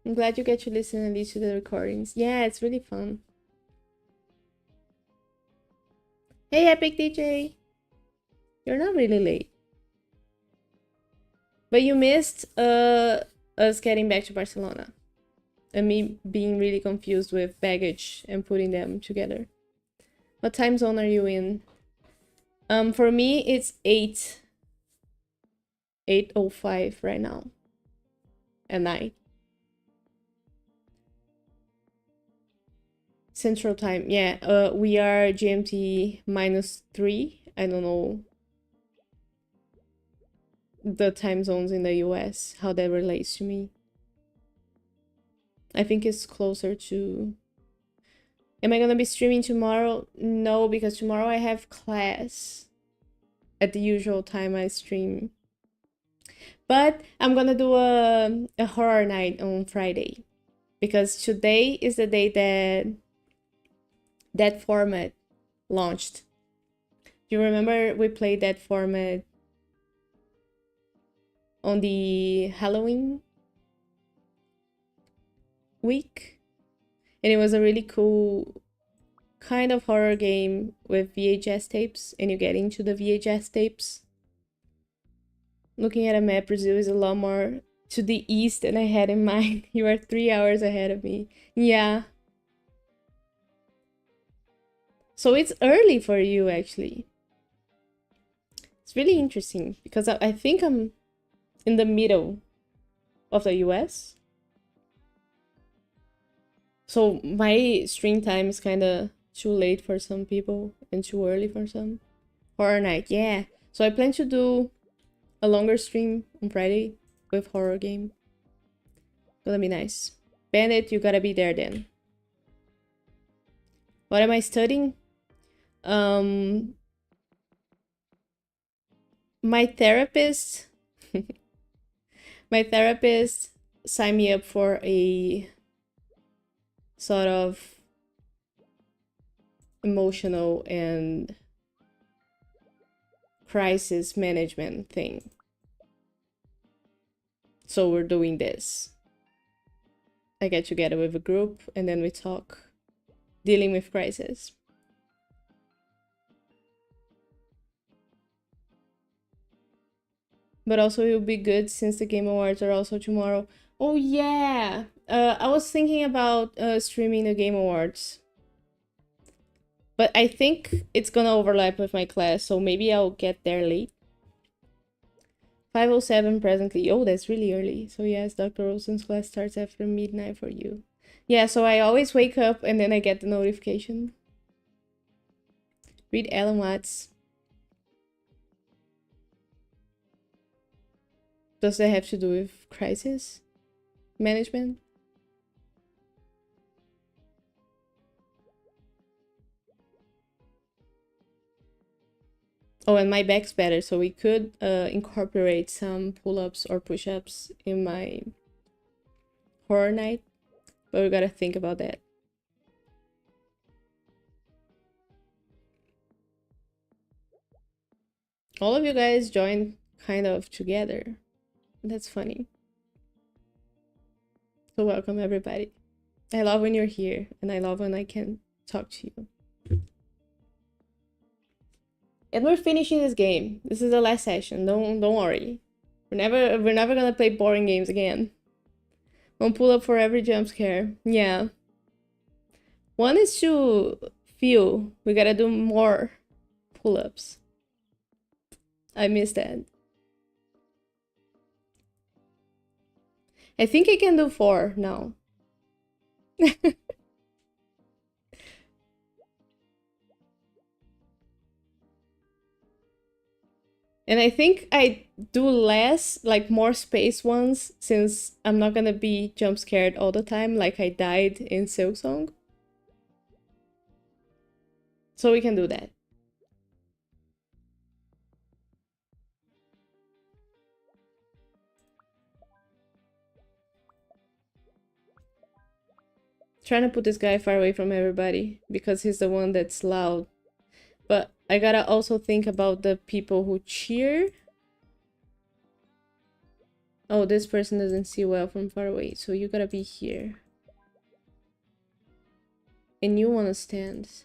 I'm glad you get to listen at least to the recordings. Yeah, it's really fun. Hey, Epic DJ! You're not really late. But you missed us getting back to Barcelona. And me being really confused with baggage and putting them together. What time zone are you in? For me, it's 8:05 right now. At night. Central time, yeah. We are GMT -3 I don't know the time zones in the US, how that relates to me. I think it's closer to... Am I gonna be streaming tomorrow? No, because tomorrow I have class at the usual time I stream. But I'm gonna do a horror night on Friday, because today is the day that that format launched. Do you remember we played that format on the Halloween week? And it was a really cool kind of horror game with VHS tapes, and you get into the VHS tapes. Looking at a map, Brazil is a lot more to the east than I had in mind. You are 3 hours ahead of me. Yeah. So it's early for you, actually. It's really interesting, because I think I'm in the middle of the US. So my stream time is kind of too late for some people and too early for some. Horror night, yeah. So I plan to do a longer stream on Friday with horror game. Gonna be nice. Bandit, you gotta be there then. What am I studying? My therapist signed me up for a sort of emotional and crisis management thing. So we're doing this. I get together with a group and then we talk dealing with crisis. But also it will be good since the Game Awards are also tomorrow. Oh yeah! I was thinking about streaming the Game Awards. But I think it's gonna overlap with my class, so maybe I'll get there late. 5:07 presently. Oh, that's really early. So yes, Dr. Olson's class starts after midnight for you. Yeah, so I always wake up and then I get the notification. Read Alan Watts. Does that have to do with crisis management? Oh, and my back's better, so we could incorporate some pull-ups or push-ups in my horror night, but we gotta think about that. All of you guys joined kind of together. That's funny. So welcome everybody. I love when you're here, and I love when I can talk to you. And we're finishing this game. This is the last session. Don't worry. We're never gonna play boring games again. One pull up for every jump scare. Yeah. One is to feel. We gotta do more pull-ups. I miss that. I think I can do 4 now. And I think I do less, like more space ones, since I'm not gonna be jump scared all the time like I died in Silksong. So we can do that. Trying to put this guy far away from everybody because he's the one that's loud. But I gotta also think about the people who cheer. Oh, this person doesn't see well from far away, so you gotta be here. And you wanna stand.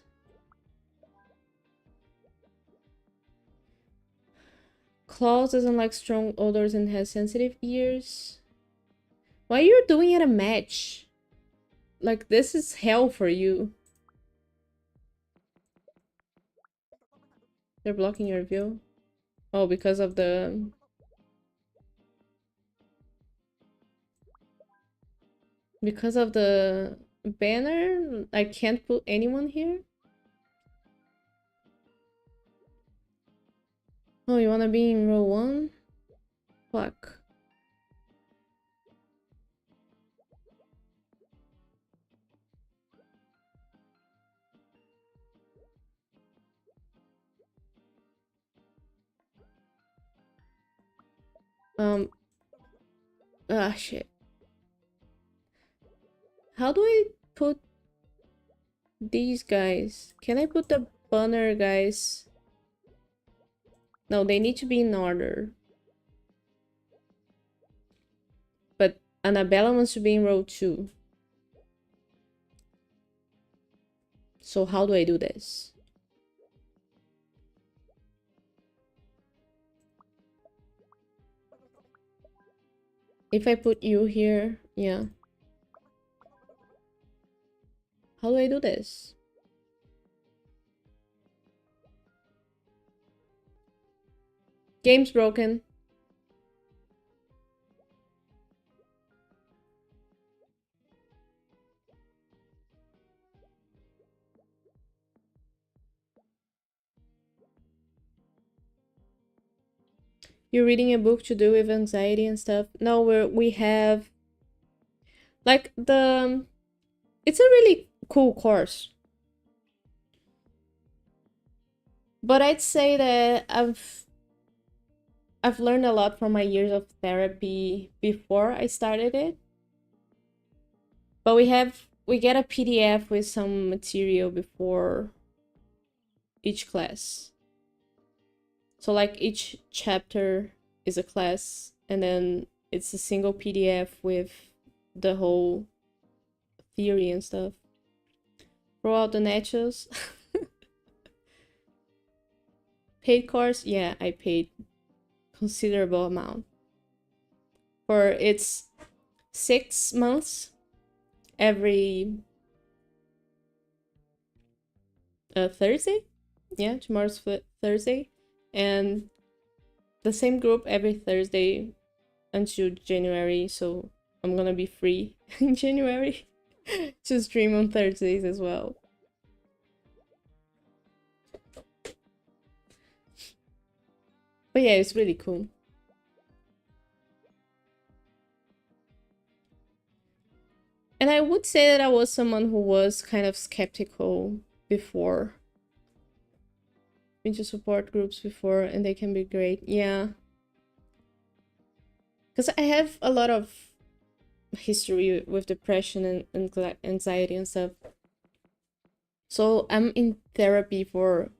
Claus doesn't like strong odors and has sensitive ears. Why are you doing it a match? Like, this is hell for you. They're blocking your view. Oh, because of the... Because of the banner? I can't put anyone here? Oh, you wanna be in row 1? Fuck. Shit. How do I put these guys? Can I put the banner guys? No, they need to be in order. But Annabella wants to be in row 2. So how do I do this? If I put you here, yeah. How do I do this? Game's broken. You're reading a book to do with anxiety and stuff? No, we have like it's a really cool course. But I'd say that I've learned a lot from my years of therapy before I started it. But we get a PDF with some material before each class. So like each chapter is a class, and then it's a single PDF with the whole theory and stuff. Roll out the nachos. Paid course? Yeah, I paid considerable amount. For it's 6 months every Thursday. Yeah, tomorrow's Thursday. And the same group every Thursday until January, so I'm gonna be free in January to stream on Thursdays as well. But yeah, it's really cool. And I would say that I was someone who was kind of skeptical before. Been to support groups before, and they can be great. Yeah. Because I have a lot of history with depression and anxiety and stuff. So I'm in therapy for...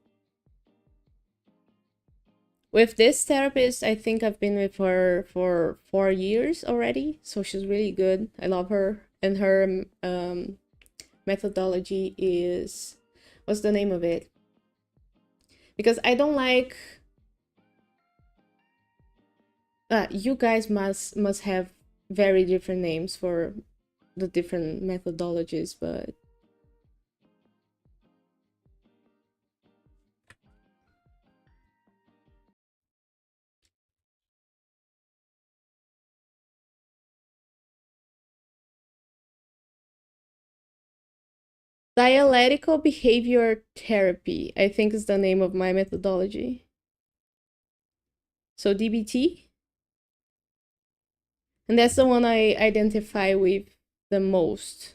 With this therapist, I think I've been with her for 4 years already. So she's really good. I love her. And her methodology is... What's the name of it? Because I don't like... you guys must have very different names for the different methodologies, but... Dialectical behavior therapy, I think, is the name of my methodology. So DBT. And that's the one I identify with the most.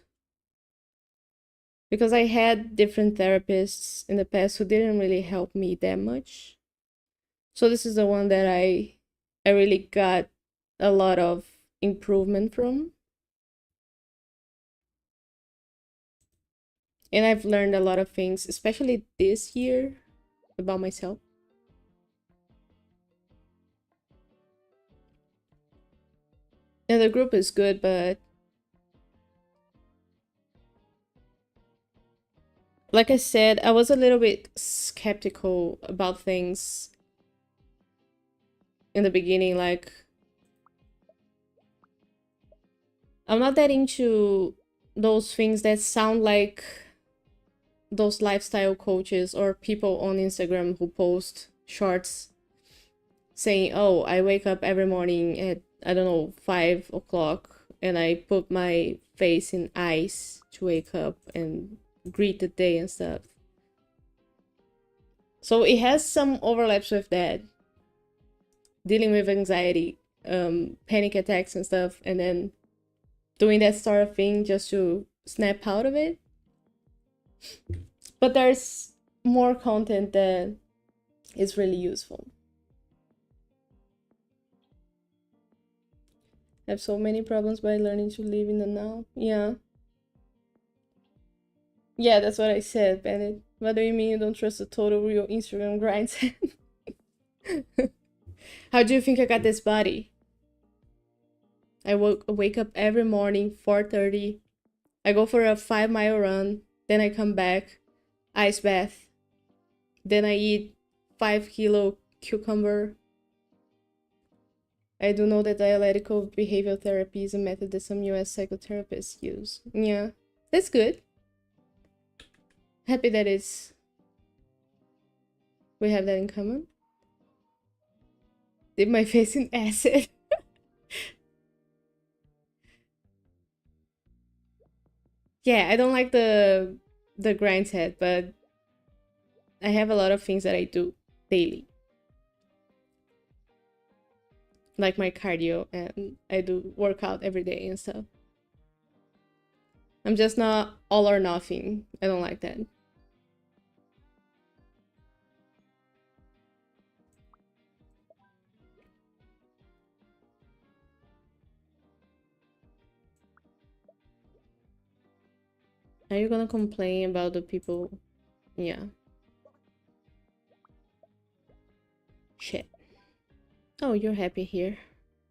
Because I had different therapists in the past who didn't really help me that much. So this is the one that I really got a lot of improvement from. And I've learned a lot of things, especially this year, about myself. And the group is good, but like I said, I was a little bit skeptical about things in the beginning. Like, I'm not that into those things that sound like those lifestyle coaches or people on Instagram who post shorts saying, oh, I wake up every morning at, I don't know, 5 o'clock and I put my face in ice to wake up and greet the day and stuff. So it has some overlaps with that. dealing with anxiety, panic attacks and stuff, and then doing that sort of thing just to snap out of it. But there's more content that is really useful. I have so many problems by learning to live in the now. Yeah. Yeah, that's what I said, Bennett. What do you mean you don't trust the total real Instagram grind? How do you think I got this body? I wake up every morning, 4:30. I go for a 5-mile run. Then I come back, ice bath. Then I eat 5-kilo cucumber. I do know that dialectical behavioral therapy is a method that some US psychotherapists use. Yeah, that's good. Happy that we have that in common. Dip my face in acid. Yeah, I don't like the grind set, but I have a lot of things that I do daily. Like my cardio, and I do workout every day and stuff. I'm just not all or nothing. I don't like that. Are you gonna complain about the people? Yeah. Shit. Oh, you're happy here.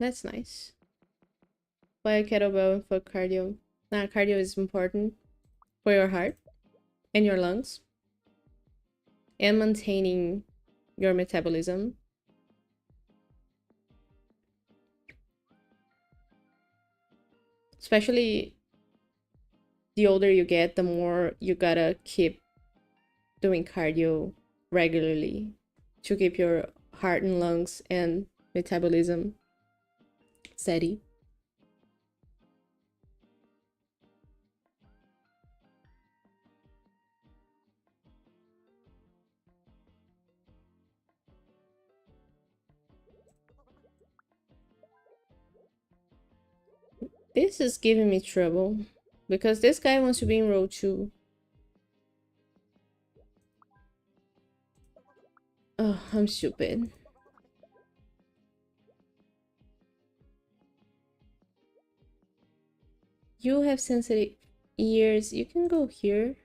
That's nice. Buy a kettlebell for cardio. Nah, cardio is important for your heart and your lungs and maintaining your metabolism. Especially the older you get, the more you gotta keep doing cardio regularly to keep your heart and lungs and metabolism steady. This is giving me trouble because this guy wants to be in row 2. Oh, I'm stupid. You have sensitive ears. You can go here.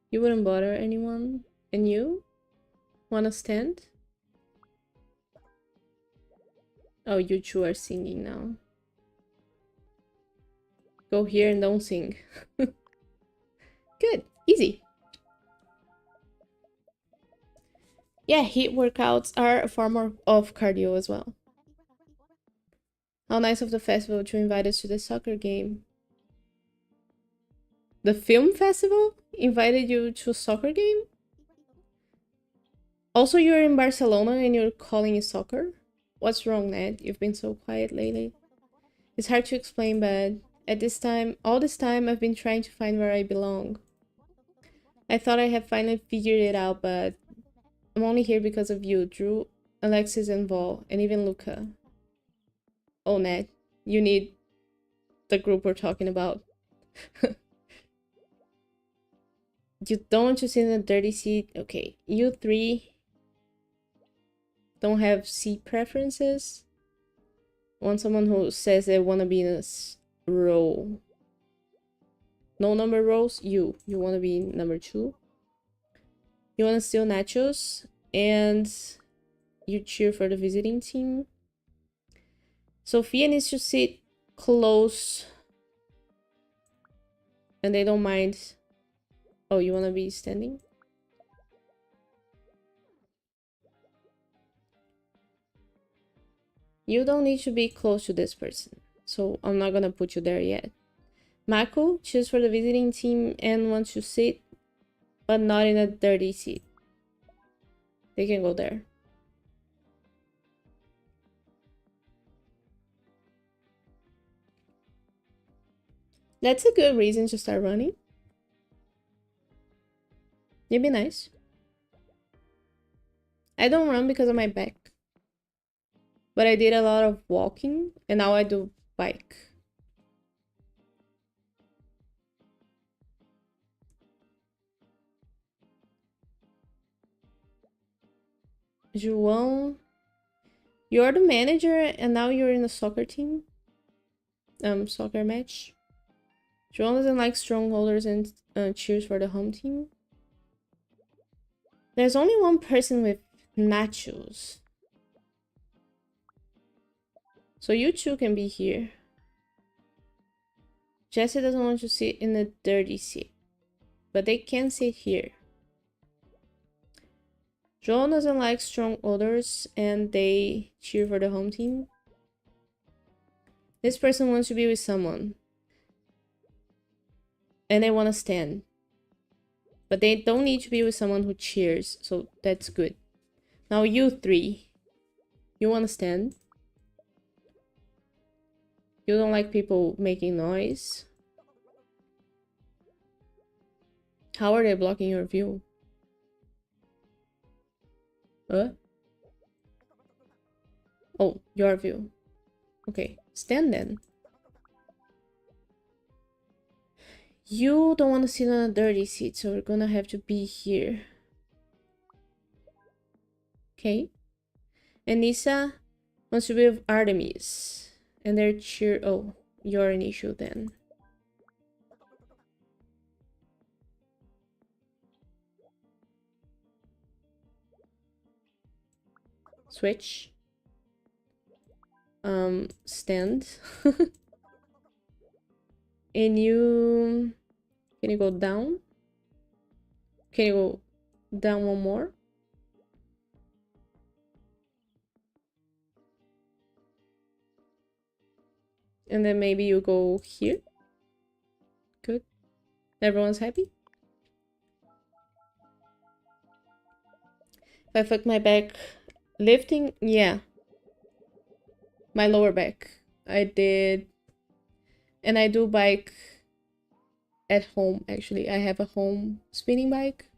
You wouldn't bother anyone. And you? Wanna stand? Oh, you two are singing now. Go here and don't sing. Good. Easy. Yeah, HIIT workouts are a form of cardio as well. How nice of the festival to invite us to the soccer game. The film festival invited you to a soccer game? Also, you're in Barcelona and you're calling it soccer? What's wrong, Ned? You've been so quiet lately. It's hard to explain, but all this time, I've been trying to find where I belong. I thought I had finally figured it out, but I'm only here because of you, Drew, Alexis, and Vol, and even Luca. Oh, Ned, you need the group we're talking about. You don't want to sit in a dirty seat? Okay, you three don't have seat preferences? Want someone who says they want to be in a row. No number rows? You want to be number 2? You want to steal nachos? And you cheer for the visiting team? Sophia needs to sit close. And they don't mind. Oh, you want to be standing? You don't need to be close to this person. So I'm not gonna put you there yet. Mako, choose for the visiting team and want to sit, but not in a dirty seat. They can go there. That's a good reason to start running. It'd be nice. I don't run because of my back. But I did a lot of walking, and now I do bike. João, you're the manager, and now you're in a soccer team. Soccer match. João doesn't like strongholders and cheers for the home team. There's only one person with nachos. So you two can be here. Jesse doesn't want to sit in a dirty seat, but they can sit here. Joel doesn't like strong odors and they cheer for the home team. This person wants to be with someone. And they want to stand. But they don't need to be with someone who cheers, so that's good. Now you three. You want to stand? You don't like people making noise? How are they blocking your view? Oh, your view. Okay, stand then. You don't want to sit on a dirty seat, so we're gonna have to be here. Okay. And Nisa wants to be with Artemis. And they're cheer. Oh, you're an issue then. Switch. Stand. And you... Can you go down? Can you go down one more? And then maybe you go here. Good. Everyone's happy? If I fuck my back lifting, yeah. My lower back. I did. And I do bike at home, actually. I have a home spinning bike.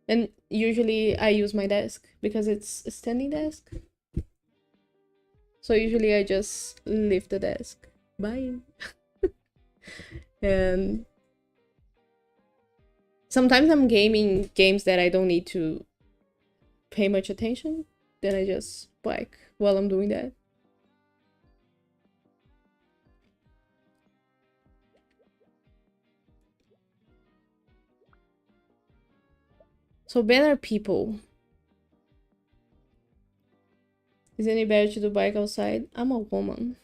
And usually I use my desk because it's a standing desk. So usually I just lift the desk. Bye. And sometimes I'm gaming games that I don't need to pay much attention. Then I just bike while I'm doing that. So banner people. Is it any better to do bike outside? I'm a woman.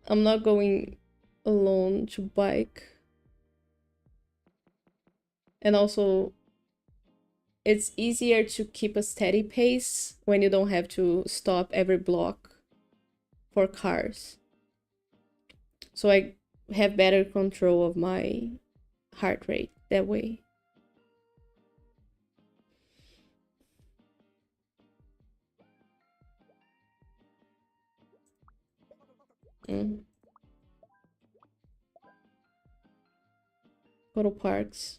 I'm not going alone to bike. And also, it's easier to keep a steady pace when you don't have to stop every block for cars. So I have better control of my heart rate that way. Go to parks.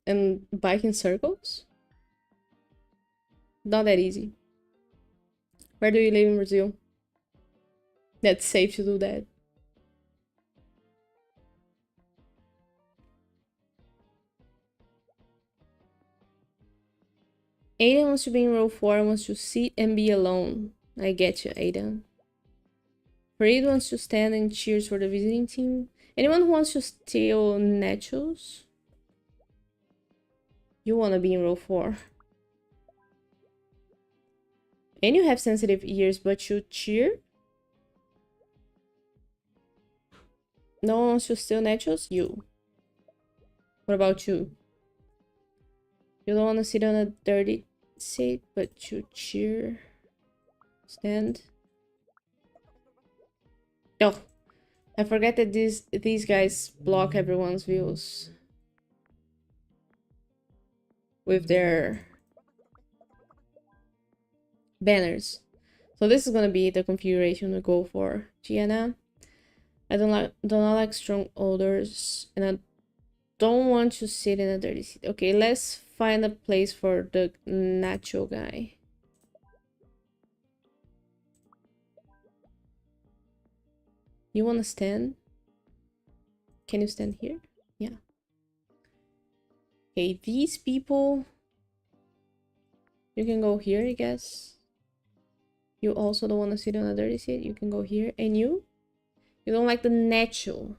And bike in circles? Not that easy. Where do you live in Brazil? That's safe to do that. Aiden wants to be in row 4, wants to sit and be alone. I get you, Aiden. Farid wants to stand and cheers for the visiting team. Anyone who wants to steal nachos? You want to be in row 4. And you have sensitive ears, but you cheer? No one wants to steal nachos? You. What about you? You don't want to sit on a dirty seat, but you cheer. Stand. Oh, I forget that these guys block everyone's views with their banners. So this is gonna be the configuration we go for. Gianna, I do not like strong odors, and I don't want to sit in a dirty seat. Okay, let's find a place for the nacho guy. You want to stand? Can you stand here? Yeah. Okay, these people... You can go here, I guess. You also don't want to sit on a dirty seat. You can go here. And you? You don't like the nacho.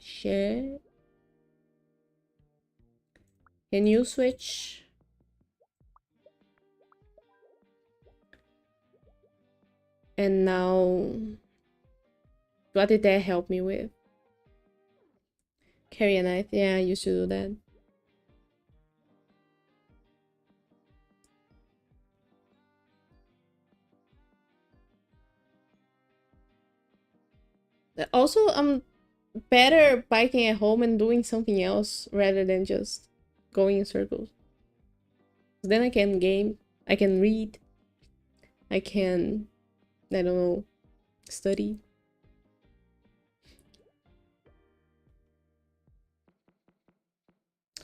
Share. Can you switch? And now... What did that help me with? Carry a knife. Yeah, I used to do that. Also, I'm better biking at home and doing something else rather than just going in circles. Then I can game, I can read, I can, I don't know, study.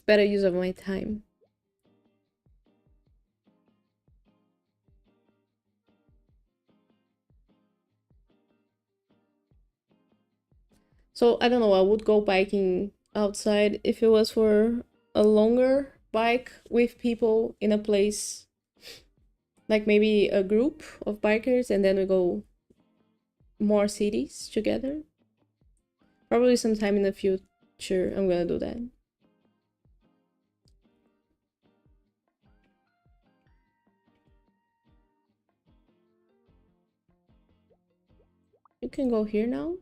Better use of my time. So I don't know, I would go biking outside if it was for a longer bike with people in a place, like maybe a group of bikers, and then we go more cities together. Probably sometime in the future I'm gonna do that. You can go here now.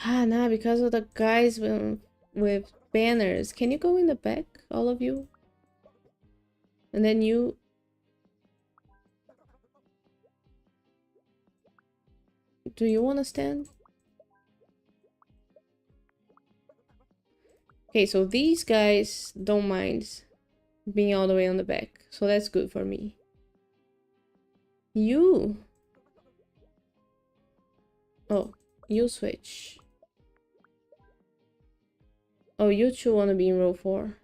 Ah, nah, because of the guys with banners. Can you go in the back, all of you? And then you... Do you want to stand? Okay, so these guys don't mind being all the way on the back. So that's good for me. You... Oh, you switch. Oh, you two want to be in row 4.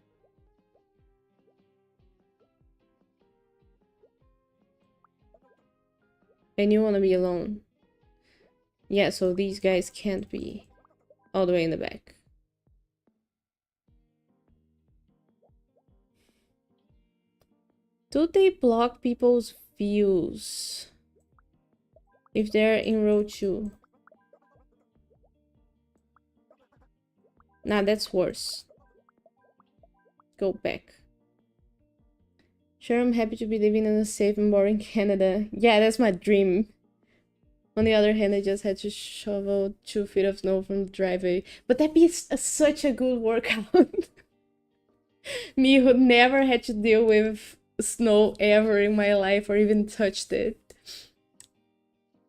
And you want to be alone. Yeah, so these guys can't be all the way in the back. Do they block people's views if they're in row 2? Nah, that's worse. Go back. Sure, I'm happy to be living in a safe and boring Canada. Yeah, that's my dream. On the other hand, I just had to shovel 2 feet of snow from the driveway. But that'd be such a good workout. Me who never had to deal with snow ever in my life or even touched it.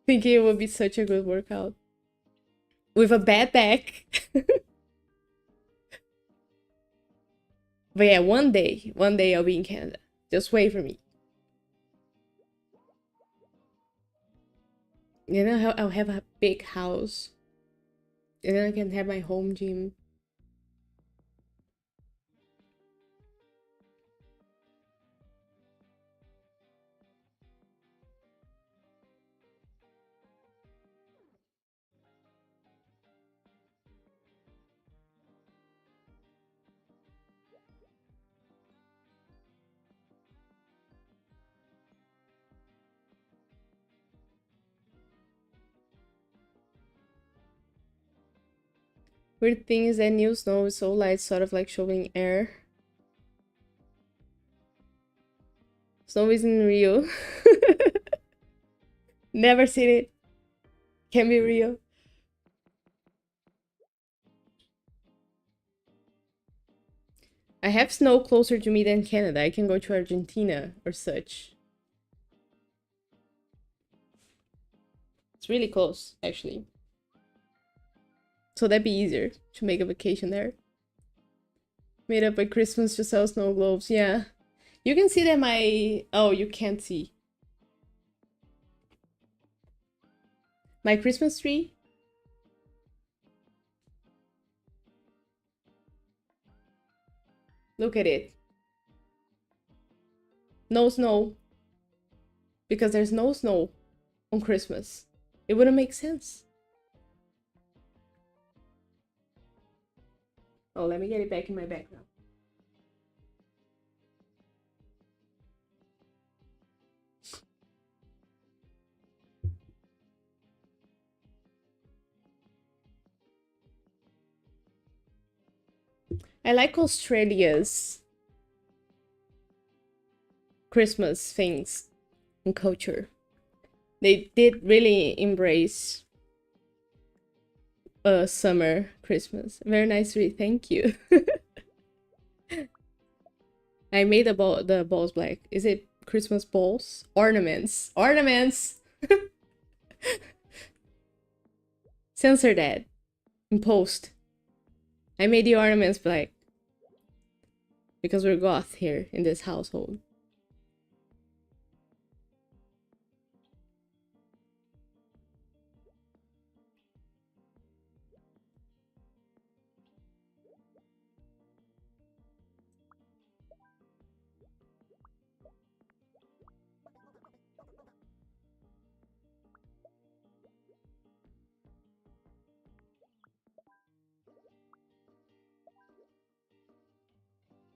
Thinking it would be such a good workout. With a bad back. But yeah, one day I'll be in Canada. Just wait for me. You know how I'll have a big house. And then I can have my home gym. Weird thing is that new snow is so light, sort of like shoveling air. Snow isn't real. Never seen it. Can be real. I have snow closer to me than Canada. I can go to Argentina or such. It's really close, actually. So that'd be easier to make a vacation there. Made up by Christmas to sell snow globes. Yeah. You can see that my... Oh, you can't see. My Christmas tree? Look at it. No snow. Because there's no snow on Christmas. It wouldn't make sense. Oh, let me get it back in my background. I like Australia's Christmas things and culture. They did really embrace summer Christmas. Very nice read, thank you. I made the balls black. Is it Christmas balls? Ornaments. Ornaments! Censor that. In post. I made the ornaments black. Because we're goth here in this household.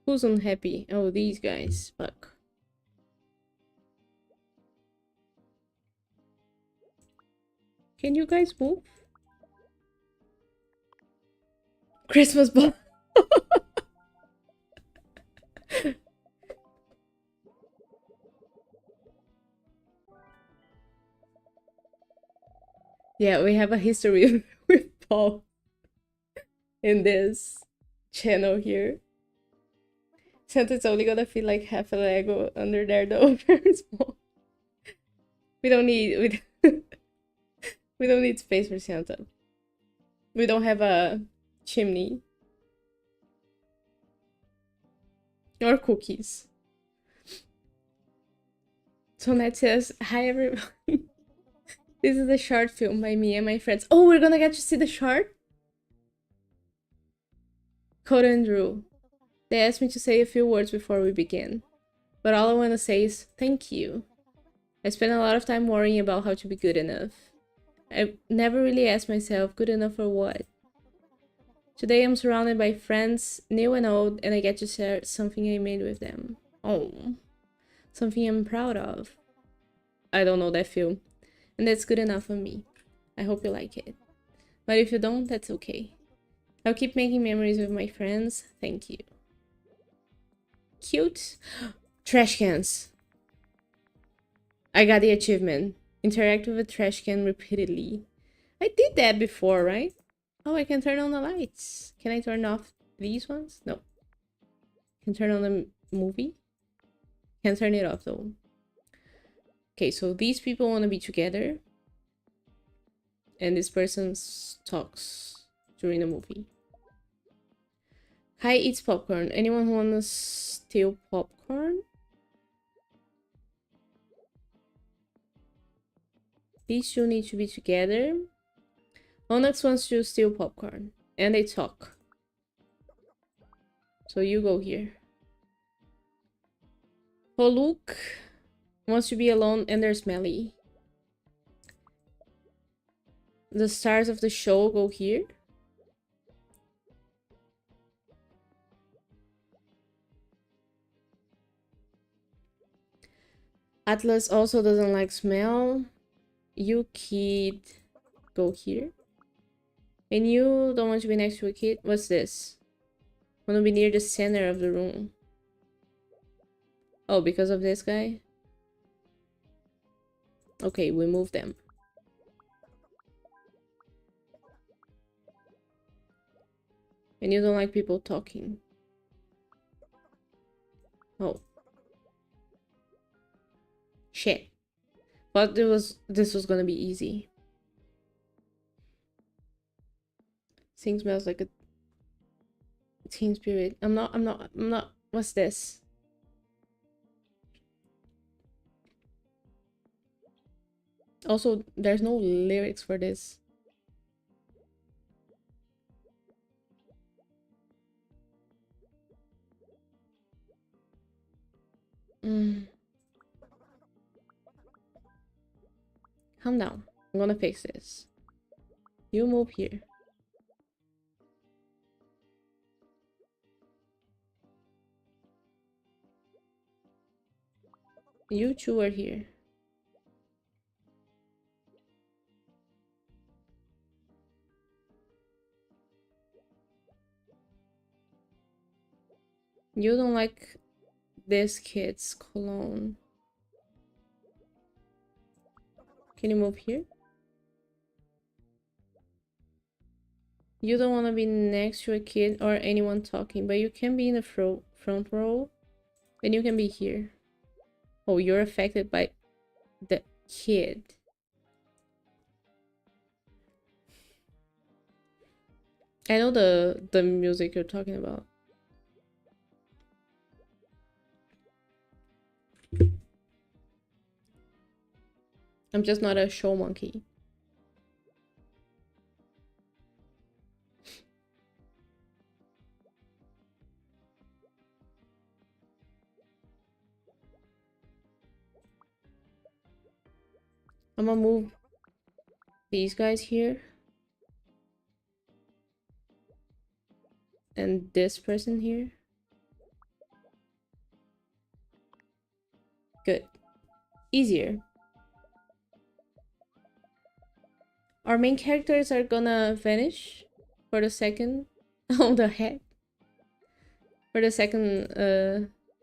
Who's unhappy? Oh, these guys. Fuck. Can you guys move? Christmas ball. Yeah, we have a history with Paul in this channel here. Santa's only gonna fit like half a Lego under there though. Very small. We don't need we don't need space for Santa. We don't have a chimney. Or cookies. So Matt says, hi everyone. This is a short film by me and my friends. Oh, we're gonna get to see the short? Coda and Drew. They asked me to say a few words before we begin. But all I want to say is thank you. I spent a lot of time worrying about how to be good enough. I never really asked myself, good enough for what? Today I'm surrounded by friends, new and old, and I get to share something I made with them. Oh, something I'm proud of. I don't know that film. And that's good enough for me. I hope you like it. But if you don't, that's okay. I'll keep making memories with my friends. Thank you. Cute. Trash cans. I got the achievement. Interact with a trash can repeatedly. I did that before, right? Oh, I can turn on the lights. Can I turn off these ones? No. Can turn on the movie? Can't turn it off though. Okay, so these people want to be together. And this person talks during the movie. Kai eats popcorn. Anyone who wanna steal popcorn? These two need to be together. Onyx wants to steal popcorn. And they talk. So you go here. Holuk wants to be alone and they're smelly. The stars of the show go here. Atlas also doesn't like smell. You kid go here. And you don't want to be next to a kid? What's this? Want to be near the center of the room. Oh, because of this guy? Okay, we move them. And you don't like people talking. Oh. Shit. But this was gonna be easy. Thing smells like a Teen Spirit. I'm not. What's this? Also, there's no lyrics for this. Mm. Calm down. I'm gonna fix this. You move here. You two are here. You don't like this kid's cologne. Can you move here? You don't want to be next to a kid or anyone talking, but you can be in the front row and you can be here. Oh, you're affected by the kid. I know the music you're talking about. I'm just not a show monkey. I'm gonna move these guys here. And this person here. Good. Easier. Our main characters are gonna vanish for the second on the head. For the second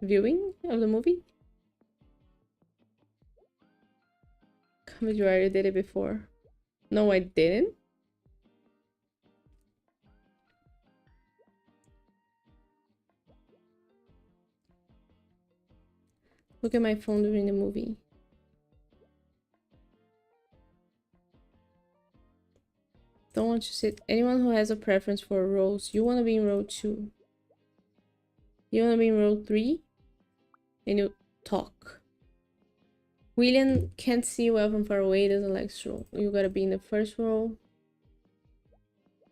viewing of the movie. Come you already did it before. No, I didn't. Look at my phone during the movie. Don't want to sit. Anyone who has a preference for rows, you want to be in row 2. You want to be in row 3. And you talk. William can't see well from far away, doesn't like stroll. You gotta be in the first row.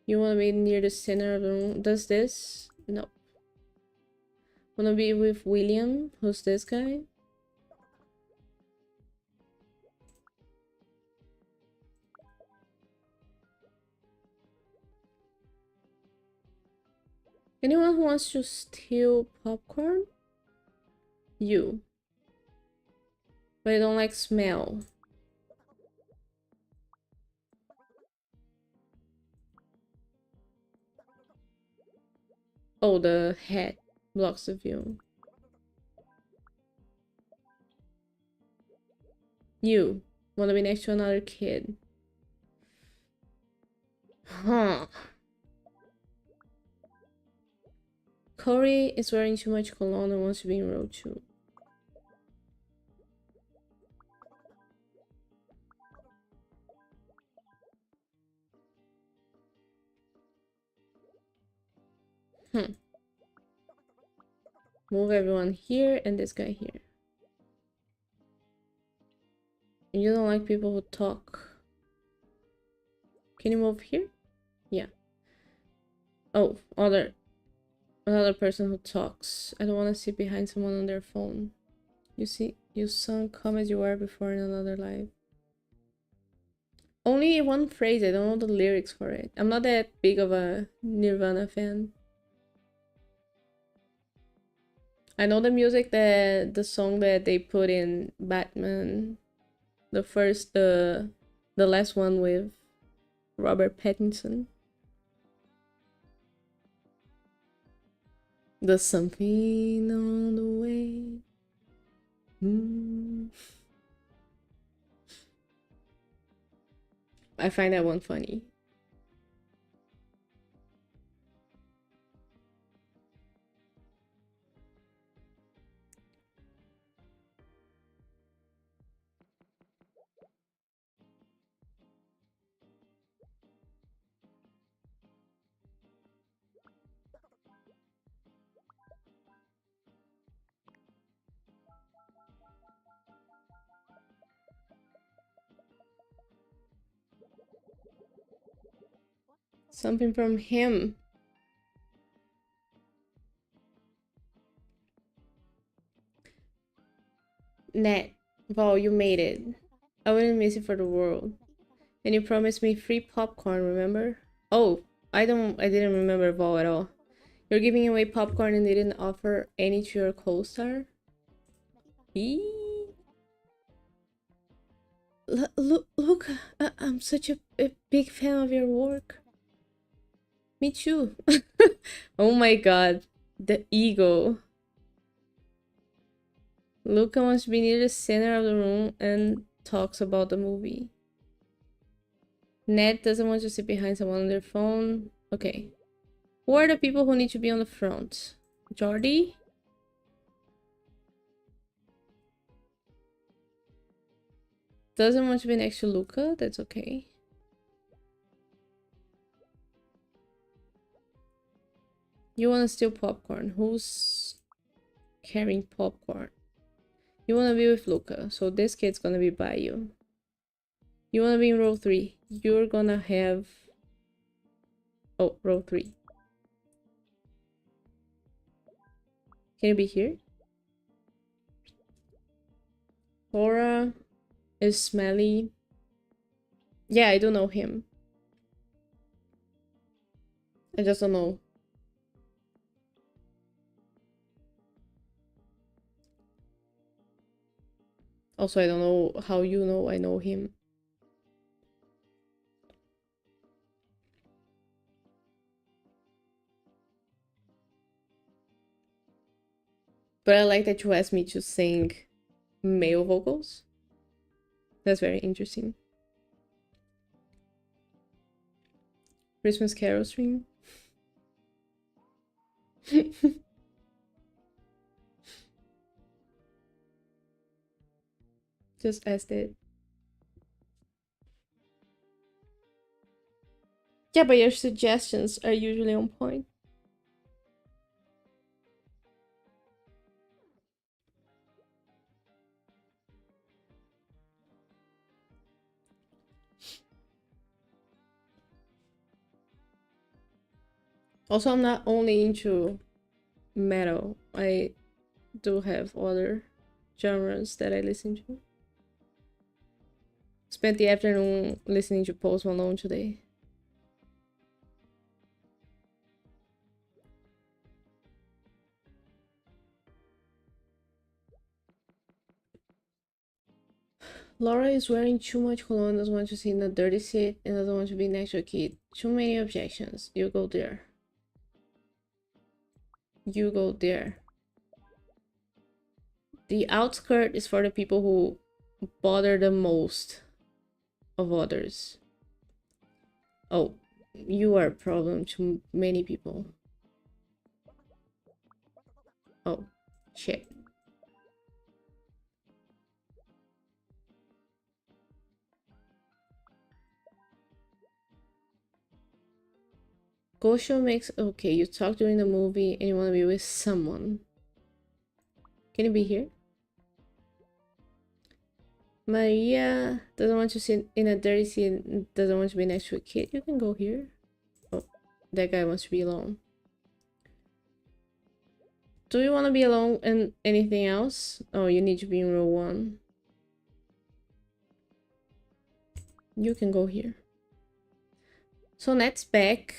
You wanna be near the center of the room. Does this? No. Wanna be with William? Who's this guy? Anyone who wants to steal popcorn? You. But I don't like smell. Oh, the head blocks the view. You want to be next to another kid. Huh. Corey is wearing too much cologne and wants to be in row 2. Move everyone here and this guy here. And you don't like people who talk. Can you move here? Yeah. Oh, another person who talks. I don't want to sit behind someone on their phone. You see, you sung "Come as You Are" before in another life. Only one phrase. I don't know the lyrics for it. I'm not that big of a Nirvana fan. I know the music that the song that they put in Batman, the last one with Robert Pattinson. The something on the way. I find that one funny. Something from him. Nat, Val, you made it. I wouldn't miss it for the world. And you promised me free popcorn, remember? Oh, I didn't remember Val at all. You're giving away popcorn and didn't offer any to your co-star? Look, I'm such a big fan of your work. Me too. Oh my god, the ego. Luca wants to be near the center of the room and talks about the movie. Ned doesn't want to sit behind someone on their phone. Okay. Who are the people who need to be on the front? Jordi? Doesn't want to be next to Luca. That's okay. You want to steal popcorn. Who's carrying popcorn? You want to be with Luca. So this kid's gonna be by you. You want to be in row 3. You're gonna have... Oh, row 3. Can you be here? Laura is smelly. Yeah, I do know him. I just don't know. Also, I don't know how you know I know him. But I like that you asked me to sing male vocals. That's very interesting. Christmas Carol stream. Just asked it. Yeah, but your suggestions are usually on point. Also, I'm not only into metal. I do have other genres that I listen to. Spent the afternoon listening to Post Malone today. Laura is wearing too much cologne, doesn't want to sit in a dirty seat, and doesn't want to be next to a kid. Too many objections. You go there. You go there. The outskirt is for the people who bother the most of others. Oh, you are a problem to many people. Oh, shit. Gosho makes... Okay, you talk during the movie and you want to be with someone. Can you be here? Maria doesn't want to sit in a dirty seat, doesn't want to be next to a kid. You can go here. Oh, that guy wants to be alone. Do you want to be alone and anything else? Oh, you need to be in row 1. You can go here. So Nat's back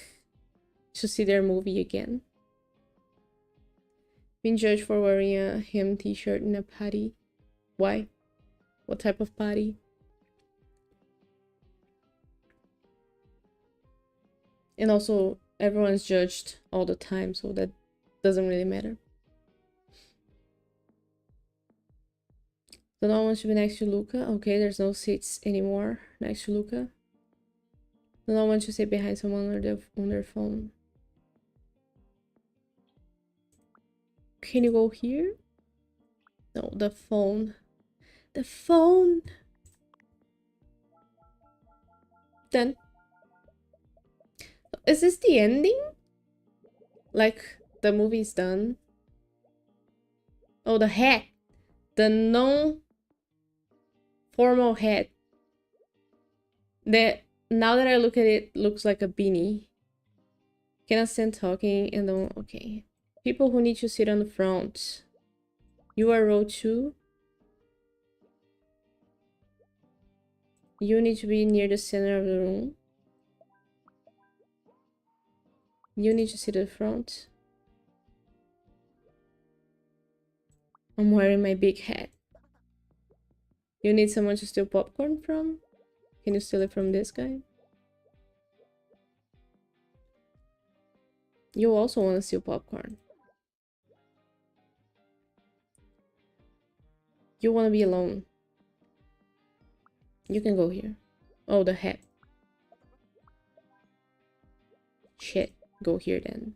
to see their movie again. Being judged for wearing a him t-shirt in a party. Why? What type of party? And also, everyone's judged all the time, so that doesn't really matter. So no one wants to be next to Luca. Okay, there's no seats anymore next to Luca. So no one wants to sit behind someone on their phone. Can you go here? No, the phone. The phone! Then... Is this the ending? Like, the movie's done? Oh, the hat! The non-formal hat. That, now that I look at it, looks like a beanie. Cannot stand talking and don't... Okay. People who need to sit on the front. You are row 2. You need to be near the center of the room. You need to sit at the front. I'm wearing my big hat. You need someone to steal popcorn from? Can you steal it from this guy? You also want to steal popcorn. You want to be alone. You can go here. Oh, the hat. Shit. Go here then.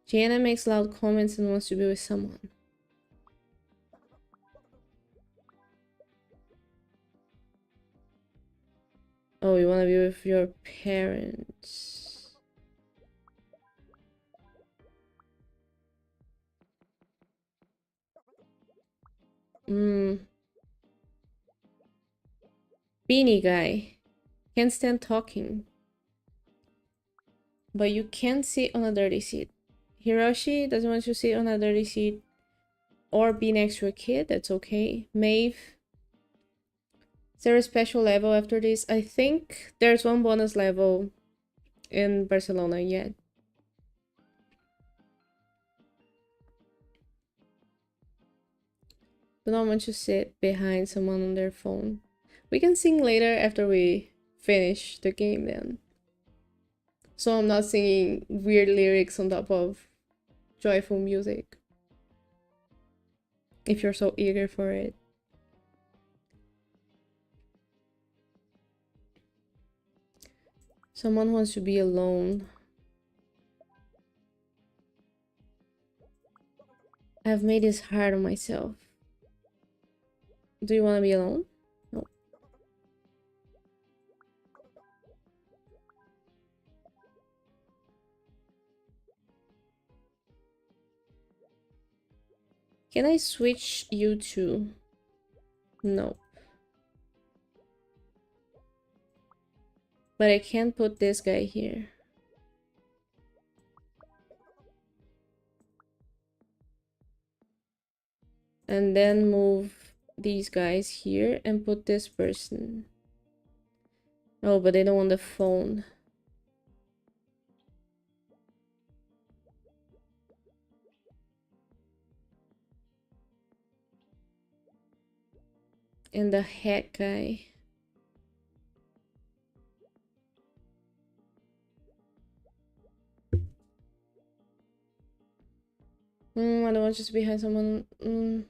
Gianna makes loud comments and wants to be with someone. Oh, you want to be with your parents. Beanie guy. Can't stand talking. But you can't sit on a dirty seat. Hiroshi doesn't want to sit on a dirty seat or be next to a kid. That's okay. Maeve. Is there a special level after this? I think there's one bonus level in Barcelona yet. Do not want to sit behind someone on their phone. We can sing later after we finish the game then. So I'm not singing weird lyrics on top of joyful music. If you're so eager for it. Someone wants to be alone. I've made this hard on myself. Do you want to be alone? No. Can I switch you to? No. But I can put this guy here. And then move these guys here and put this person. Oh, but they don't want the phone. And the hat guy. I don't want just behind someone.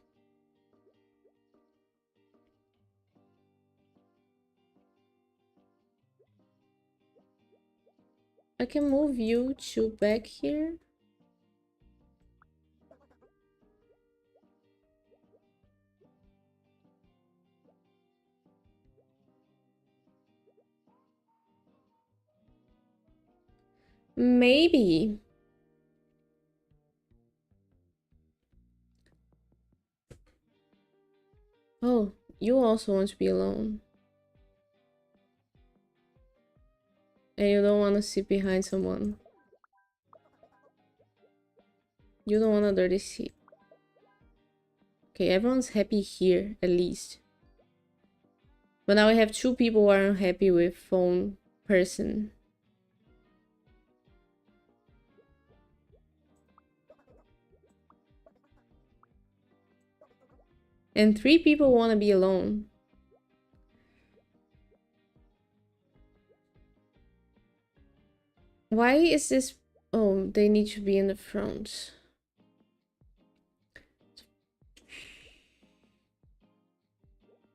I can move you two back here. Maybe. Oh, you also want to be alone. And you don't want to sit behind someone. You don't want a dirty seat. Okay, everyone's happy here, at least. But now we have 2 people who are unhappy with phone person. And 3 people want to be alone. Why is this... Oh, they need to be in the front.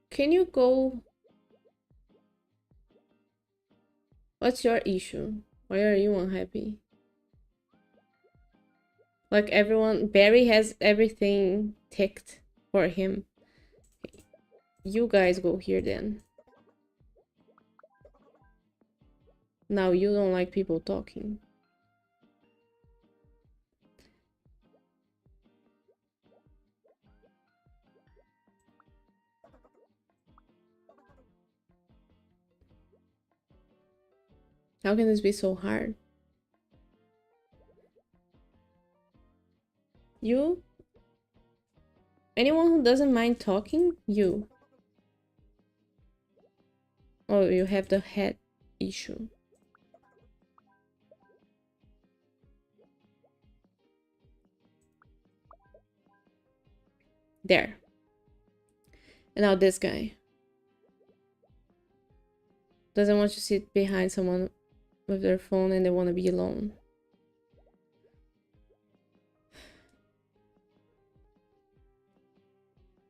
Can you go... What's your issue? Why are you unhappy? Like everyone... Barry has everything ticked for him. You guys go here then. Now you don't like people talking. How can this be so hard? You? Anyone who doesn't mind talking? You. Oh, you have the head issue. There. And now this guy. Doesn't want to sit behind someone with their phone and they want to be alone.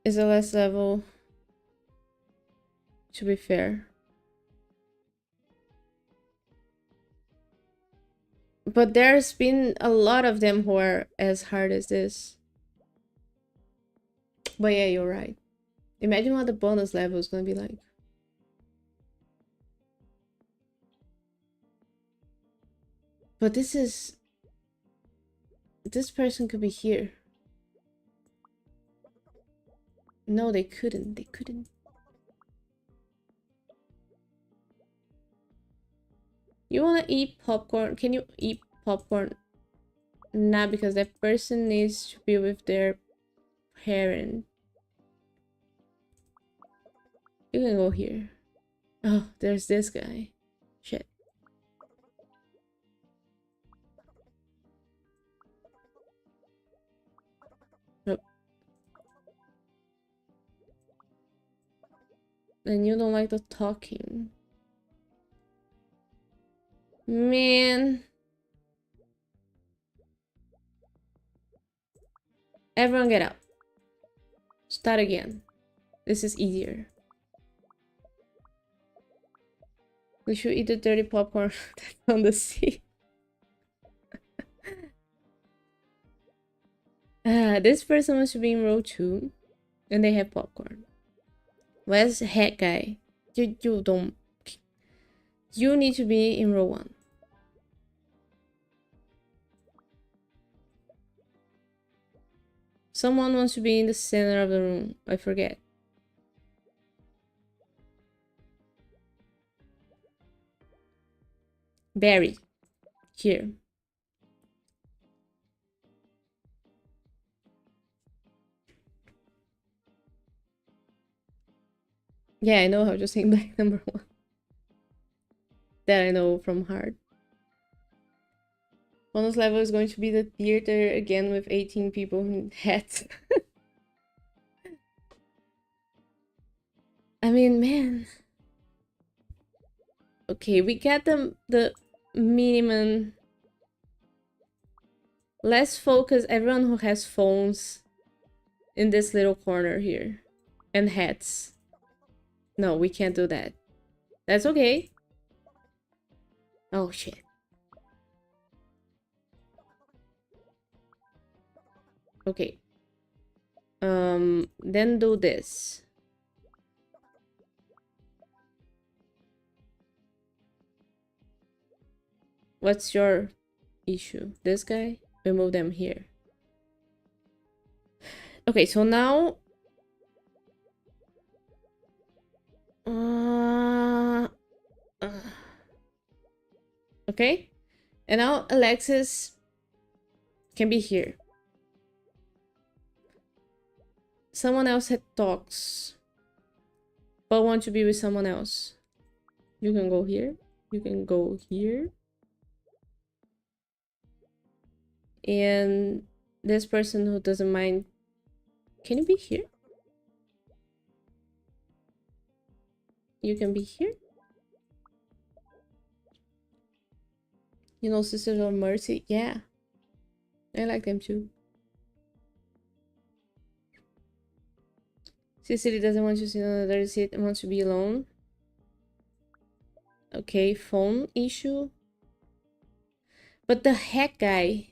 Is the last level, to be fair. But there's been a lot of them who are as hard as this. But yeah, you're right. Imagine what the bonus level is gonna be like. But this person could be here. No, they couldn't. They couldn't. You wanna eat popcorn? Can you eat popcorn? Nah, because that person needs to be with their parent. You can go here. Oh, there's this guy. Shit. Nope. And you don't like the talking. Man. Everyone get out. Start again. This is easier. We should eat the dirty popcorn that's on the sea. This person wants to be in row 2. And they have popcorn. Where's the head guy? You don't... You need to be in row 1. Someone wants to be in the center of the room. I forget. Barry. Here. Yeah, I know how to sing Black number 1. That I know from heart. Bonus level is going to be the theater again with 18 people in hats. I mean, man. Okay, we got the minimum. Let's focus everyone who has phones in this little corner here. And hats. No, we can't do that. That's okay. Oh, shit. Okay. Then do this. What's your issue? This guy? We move them here. Okay, so now... okay. And now Alexis can be here. Someone else had talks. But want to be with someone else. You can go here. You can go here. And this person who doesn't mind, can you be here? You can be here. You know, Sisters of Mercy? Yeah. I like them too. Cecily doesn't want to sit on another seat and wants to be alone. Okay, phone issue. But the heck guy.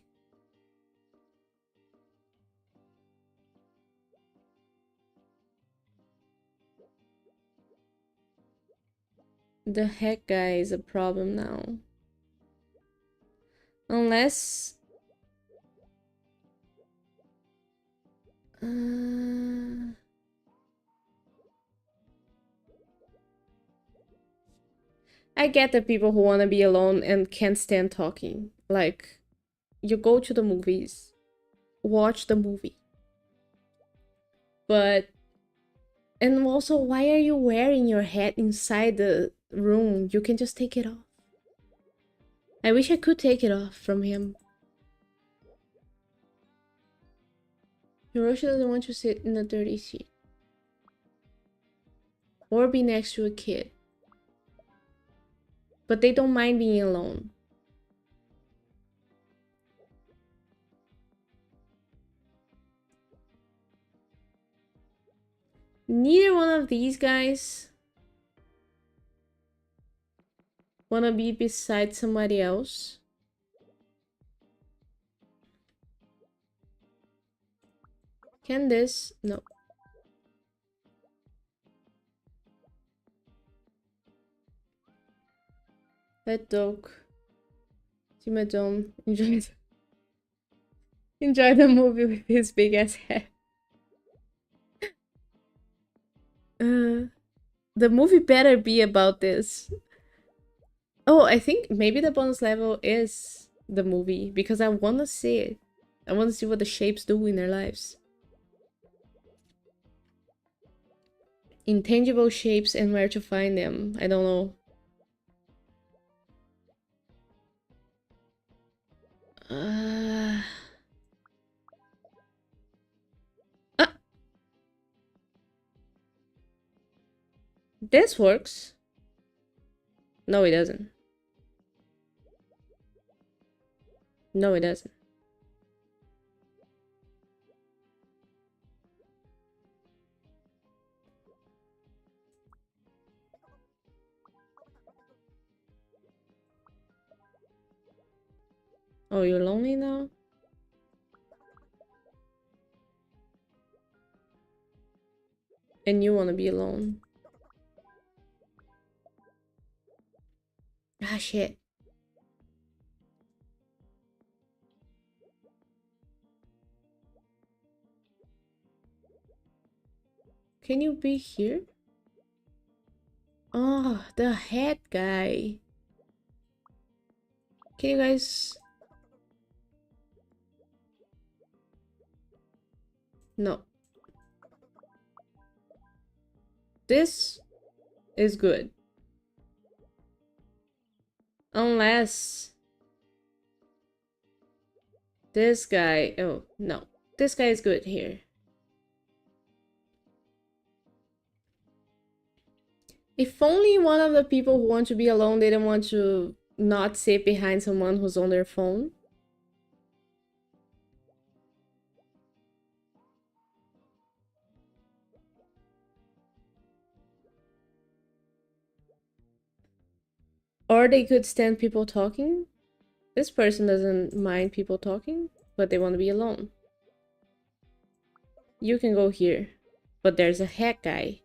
The heck guy is a problem now. Unless... I get the people who want to be alone and can't stand talking. Like, you go to the movies. watch the movie. But, and also, why are you wearing your hat inside the room? You can just take it off. I wish I could take it off from him. Hiroshi doesn't want to sit in a dirty seat. Or be next to a kid. But they don't mind being alone. Neither one of these guys wanna be beside somebody else. Can this? No. Let dog. See my dome. Enjoy the movie with his big ass head. The movie better be about this. Oh, I think maybe the bonus level is the movie because I want to see it. I want to see what the shapes do in their lives. Intangible shapes and where to find them. I don't know. This works. No, it doesn't. No, it doesn't. Oh, you're lonely now? And you want to be alone. Ah, shit. Can you be here? Oh, the head guy. Can you guys... No. This is good. Unless... this guy... Oh, no. This guy is good here. If only one of the people who want to be alone didn't want to not sit behind someone who's on their phone. Or they could stand people talking. This person doesn't mind people talking, but they want to be alone. You can go here, but there's a hack guy.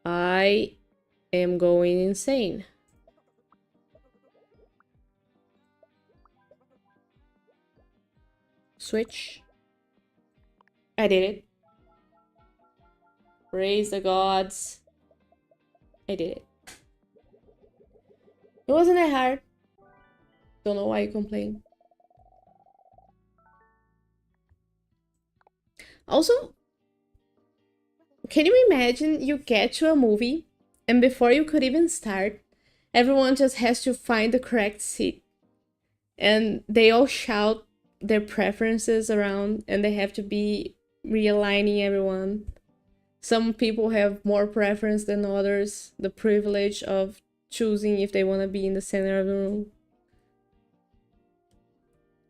I am going insane. Switch. I did it. Praise the gods. I did it. It wasn't that hard. Don't know why you complain. Also, can you imagine you get to a movie and before you could even start, everyone just has to find the correct seat. And they all shout their preferences around and they have to be realigning everyone. Some people have more preference than others, the privilege of choosing if they want to be in the center of the room.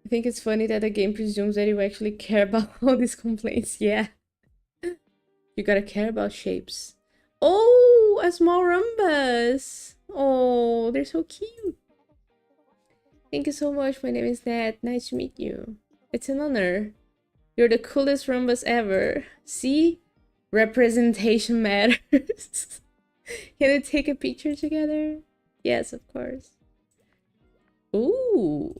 I think it's funny that the game presumes that you actually care about all these complaints. Yeah. You gotta care about shapes. Oh, a small rhombus. Oh, they're so cute. Thank you so much. My name is Nat. Nice to meet you. It's an honor. You're the coolest rhombus ever. See? Representation matters. Can we take a picture together? Yes, of course. Ooh.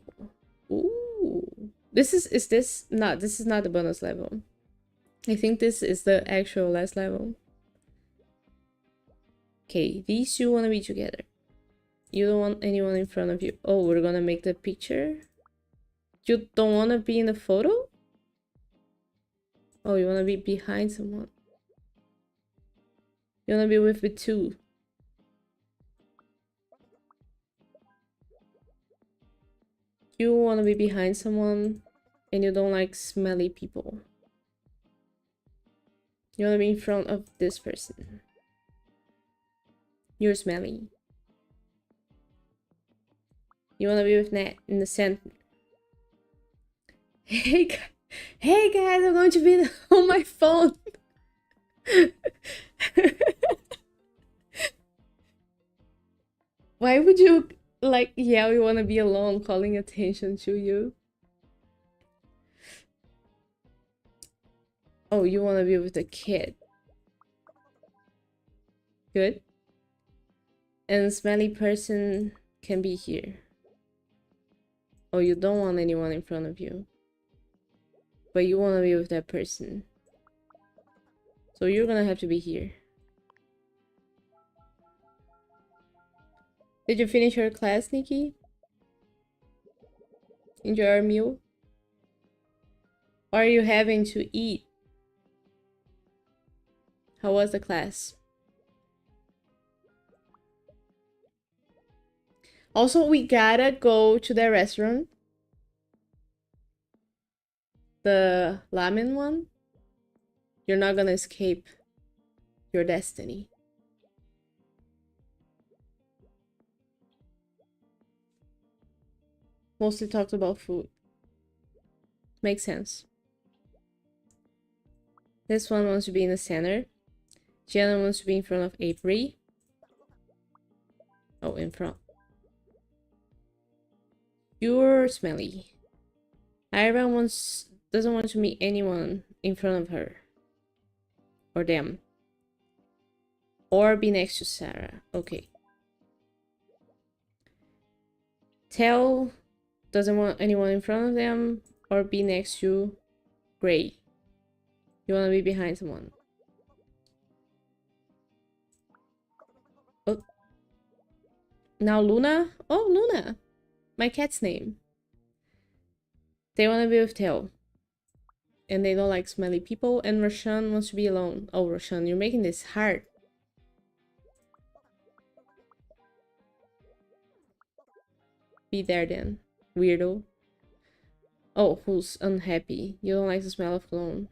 Ooh. This is this not this is not the bonus level. I think this is the actual last level. Okay, these two wanna be together. You don't want anyone in front of you. Oh, we're gonna make the picture. You don't want to be in the photo? Oh, you want to be behind someone. You want to be with the two. You want to be behind someone and you don't like smelly people. You want to be in front of this person. You're smelly. You want to be with Nat in the center. Hey guys, I'm going to be on my phone. Why would you like yell you want to be alone, calling attention to you? Oh, you want to be with a kid. Good. And a smelly person can be here. Oh, you don't want anyone in front of you. But you want to be with that person. So you're gonna have to be here. Did you finish your class, Nikki? Enjoy your meal? Or are you having to eat? How was the class? Also, we gotta go to the restaurant. The ramen one. You're not gonna escape your destiny. Mostly talked about food. Makes sense. This one wants to be in the center. Gianna wants to be in front of Avery. Oh, in front. You're smelly. Ira doesn't want to meet anyone in front of her. Or them. Or be next to Sarah. Okay. Tell doesn't want anyone in front of them or be next to Gray. You want to be behind someone. Oh. Now Luna? Oh, Luna. My cat's name. They want to be with Tail. And they don't like smelly people. And Roshan wants to be alone. Oh, Roshan, you're making this hard. Be there then. Weirdo. Oh, who's unhappy? You don't like the smell of cologne.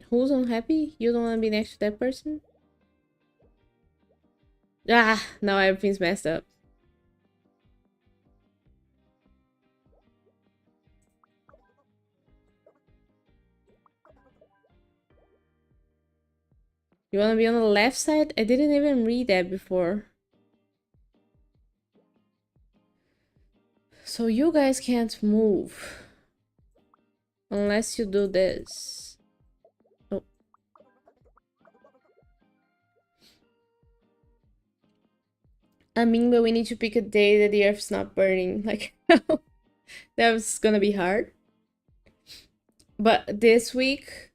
Who's unhappy? You don't want to be next to that person? Ah, now everything's messed up. You want to be on the left side? I didn't even read that before. So you guys can't move. Unless you do this. Oh. I mean, but we need to pick a day that the Earth's not burning. Like, that was gonna be hard. But this week,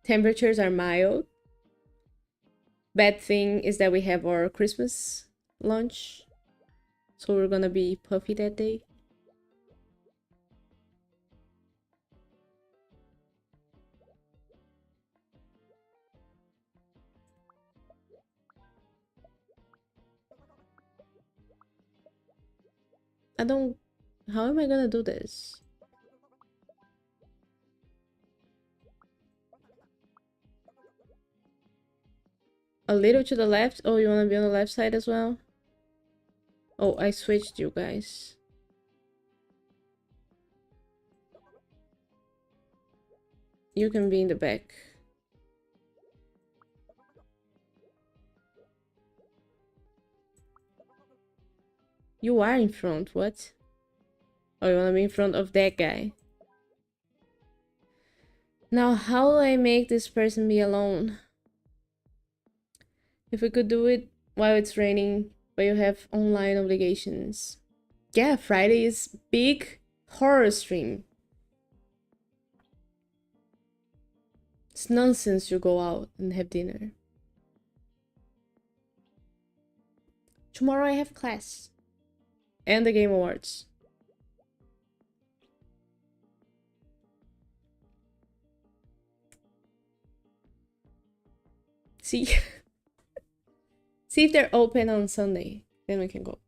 temperatures are mild. Bad thing is that we have our Christmas lunch. So we're gonna be puffy that day. I don't... How am I gonna do this? A little to the left? Oh, you wanna be on the left side as well? Oh, I switched you guys. You can be in the back. You are in front, what? Oh, you wanna be in front of that guy. Now, how do I make this person be alone? If we could do it while it's raining, but you have online obligations. Yeah, Friday is big horror stream. It's nonsense to go out and have dinner. Tomorrow I have class. And the Game Awards. See? See if they're open on Sunday. Then we can go.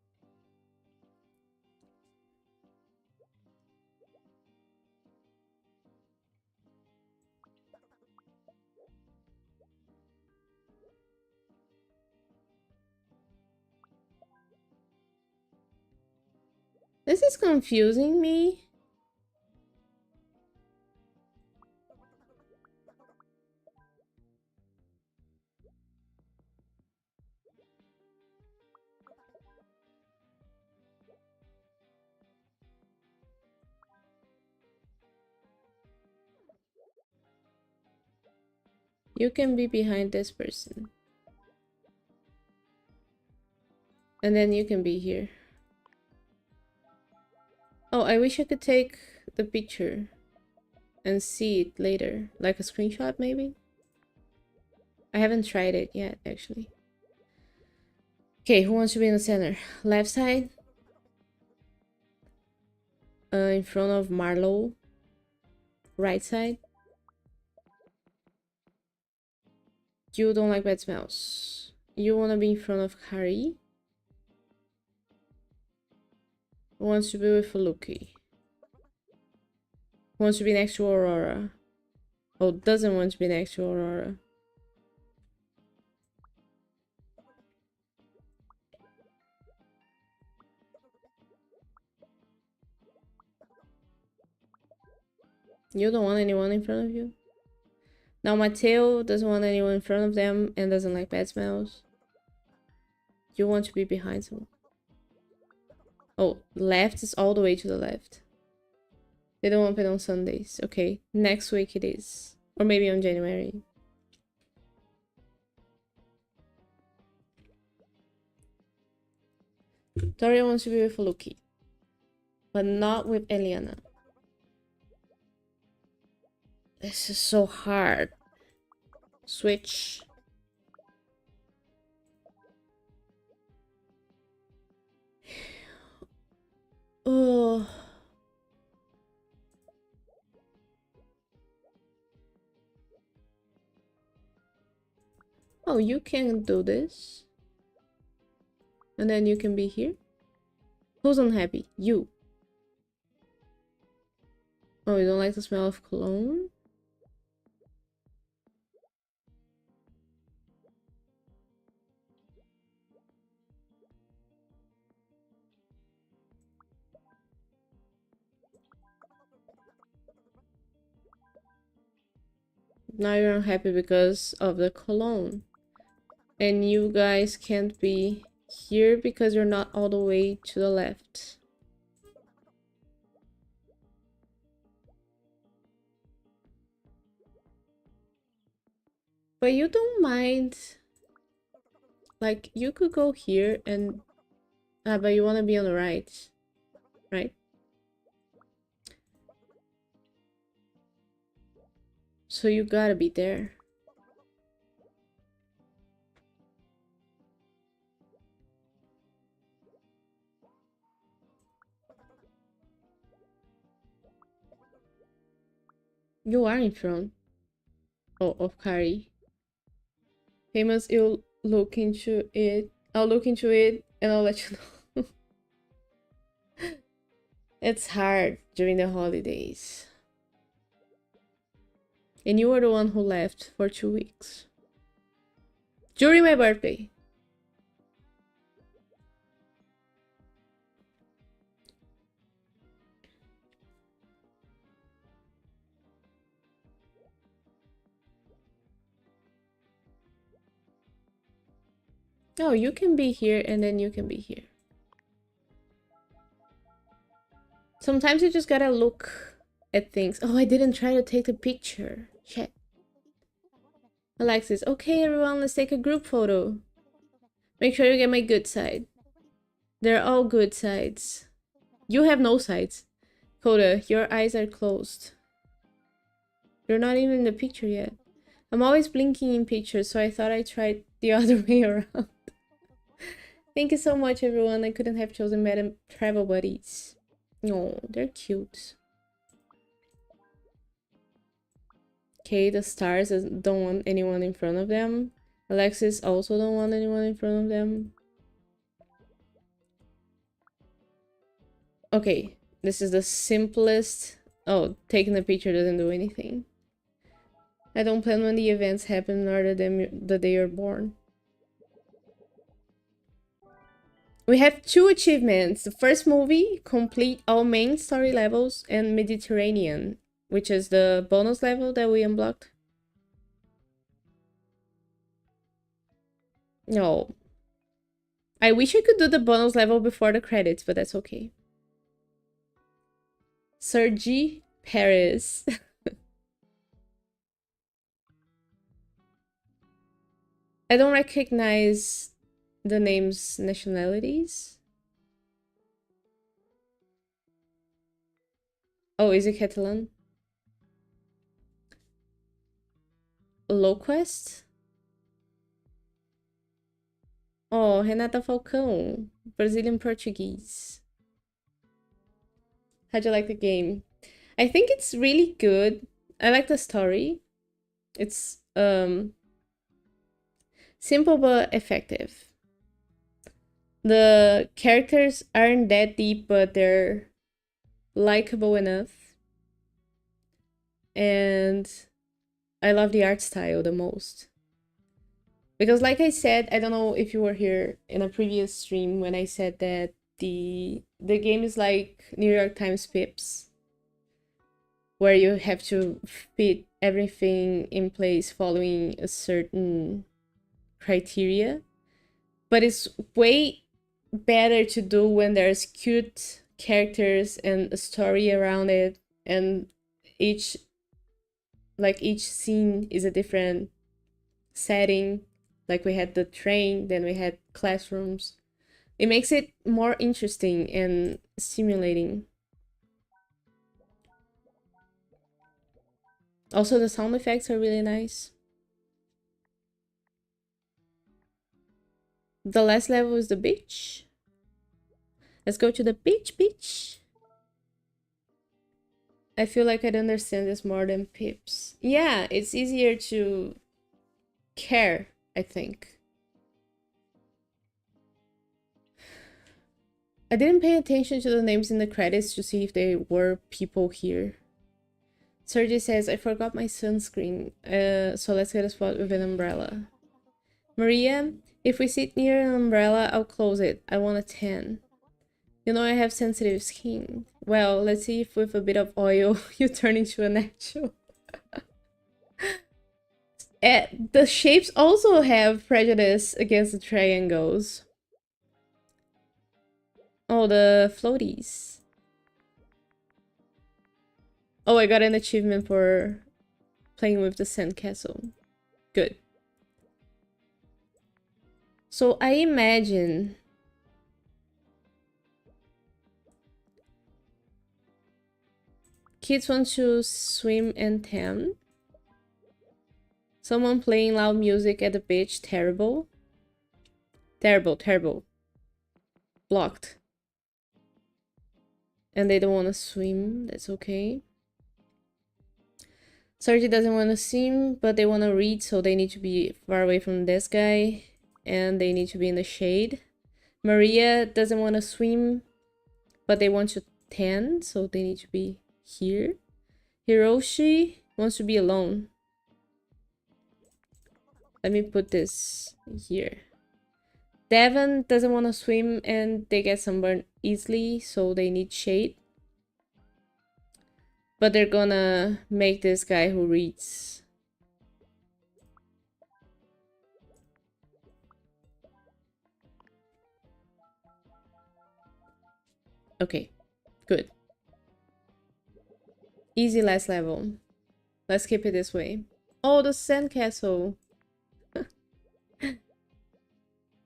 This is confusing me. You can be behind this person. And then you can be here. Oh, I wish I could take the picture and see it later. Like a screenshot, maybe? I haven't tried it yet, actually. Okay, who wants to be in the center? Left side? In front of Marlowe. Right side? You don't like bad smells. You want to be in front of Harry? Who wants to be with Lucky? Who wants to be next to Aurora? Oh, doesn't want to be next to Aurora. You don't want anyone in front of you? Now Mateo doesn't want anyone in front of them and doesn't like bad smells. You want to be behind someone. Oh, left is all the way to the left. They don't open on Sundays. Okay, next week it is. Or maybe on January. Tori wants to be with Lucky. But not with Eliana. This is so hard. Switch. Oh. Oh, you can do this. And then you can be here. Who's unhappy? You. Oh, you don't like the smell of cologne? Now you're unhappy because of the cologne. And you guys can't be here because you're not all the way to the left. But you don't mind. Like, you could go here and... but you want to be on the right. Right? So you gotta be there. You are in front. Oh, of Kari. Famous, you'll look into it. I'll look into it and I'll let you know. It's hard during the holidays. And you were the one who left for 2 weeks. During my birthday. No, you can be here and then you can be here. Sometimes you just gotta look at things. Oh, I didn't try to take the picture. Shit. Alexis, okay everyone, let's take a group photo. Make sure you get my good side. They're all good sides. You have no sides. Coda, your eyes are closed. You're not even in the picture yet. I'm always blinking in pictures, so I thought I tried the other way around. Thank you so much, everyone. I couldn't have chosen better travel buddies. Oh, they're cute. Okay, the stars don't want anyone in front of them. Alexis also don't want anyone in front of them. Okay, this is the simplest. Oh, taking a picture doesn't do anything. I don't plan when the events happen nor the day you're born. We have 2 achievements. The first movie, complete all main story levels, and Mediterranean, which is the bonus level that we unblocked. No. I wish I could do the bonus level before the credits, but that's okay. Sergi Paris. I don't recognize the names' nationalities. Oh, is it Catalan? Loquest? Oh, Renata Falcão. Brazilian Portuguese. How'd you like the game? I think it's really good. I like the story. It's simple but effective. The characters aren't that deep, but they're likable enough. And I love the art style the most. Because like I said, I don't know if you were here in a previous stream when I said that the game is like New York Times Pips, where you have to fit everything in place following a certain criteria. But it's way better to do when there's cute characters and a story around it, and each scene is a different setting. Like we had the train, then we had classrooms. It makes it more interesting and stimulating. Also, the sound effects are really nice. The last level is the beach. Let's go to the beach. I feel like I'd understand this more than Pips. Yeah, it's easier to care, I think. I didn't pay attention to the names in the credits to see if there were people here. Sergi says, I forgot my sunscreen, so let's get a spot with an umbrella. Maria, if we sit near an umbrella, I'll close it. I want a tan. You know I have sensitive skin. Well, let's see if with a bit of oil you turn into a natural. The shapes also have prejudice against the triangles. Oh, the floaties. Oh, I got an achievement for playing with the sandcastle. Good. So I imagine kids want to swim and tan. Someone playing loud music at the beach, terrible. Terrible. Blocked. And they don't want to swim, that's okay. Sergi doesn't want to swim, but they want to read, so they need to be far away from this guy. And they need to be in the shade. Maria doesn't want to swim, but they want to tan, so they need to be here. Hiroshi wants to be alone. Let me put this here. Devon doesn't want to swim and they get sunburned easily, so they need shade. But they're gonna make this guy who reads. Okay, good. Easy last level. Let's keep it this way. Oh, the sandcastle.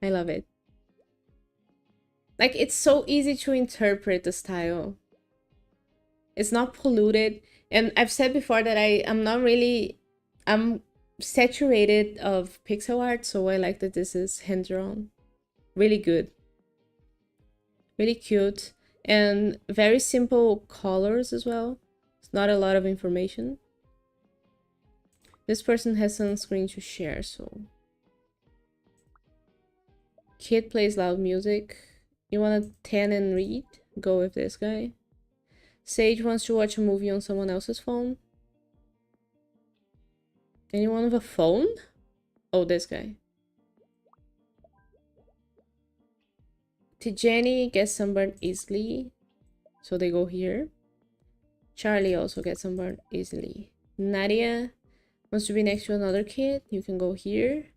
I love it. Like, it's so easy to interpret the style. It's not polluted. And I've said before that I'm saturated of pixel art, so I like that this is hand-drawn. Really good. Really cute. And very simple colors as well. It's not a lot of information. This person has sunscreen to share, so... Kid plays loud music. You want to tan and read? Go with this guy. Sage wants to watch a movie on someone else's phone. Anyone with a phone? Oh, this guy. Tijani gets sunburned easily, so they go here. Charlie also gets sunburned easily. Nadia wants to be next to another kid. You can go here.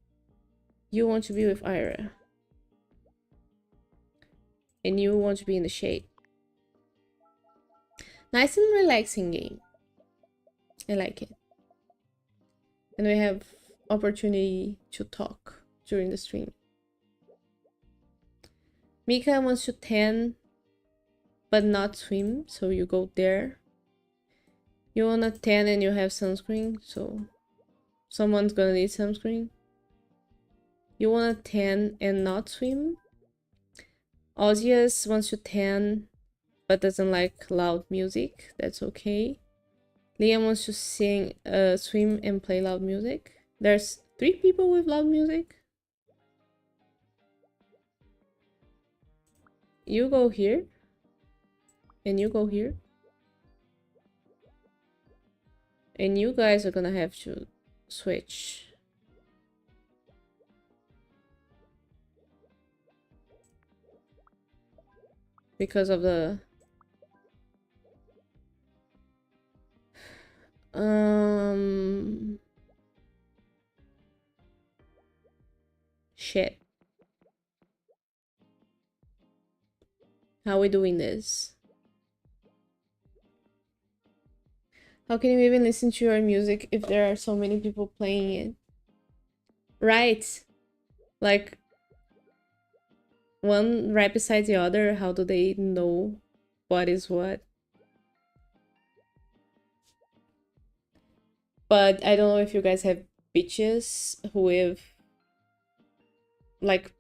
You want to be with Ira. And you want to be in the shade. Nice and relaxing game. I like it. And we have opportunity to talk during the stream. Mika wants to tan but not swim, so you go there. You wanna tan and you have sunscreen, so someone's gonna need sunscreen. You wanna tan and not swim. Ozias wants to tan but doesn't like loud music. That's okay. Liam wants to sing, swim and play loud music. There's 3 people with loud music. You go here. And you go here. And you guys are gonna have to switch. Because of the... Shit. How are we doing this? How can you even listen to your music if there are so many people playing it? Right. Like, one right beside the other, how do they know what is what? But I don't know if you guys have beaches with like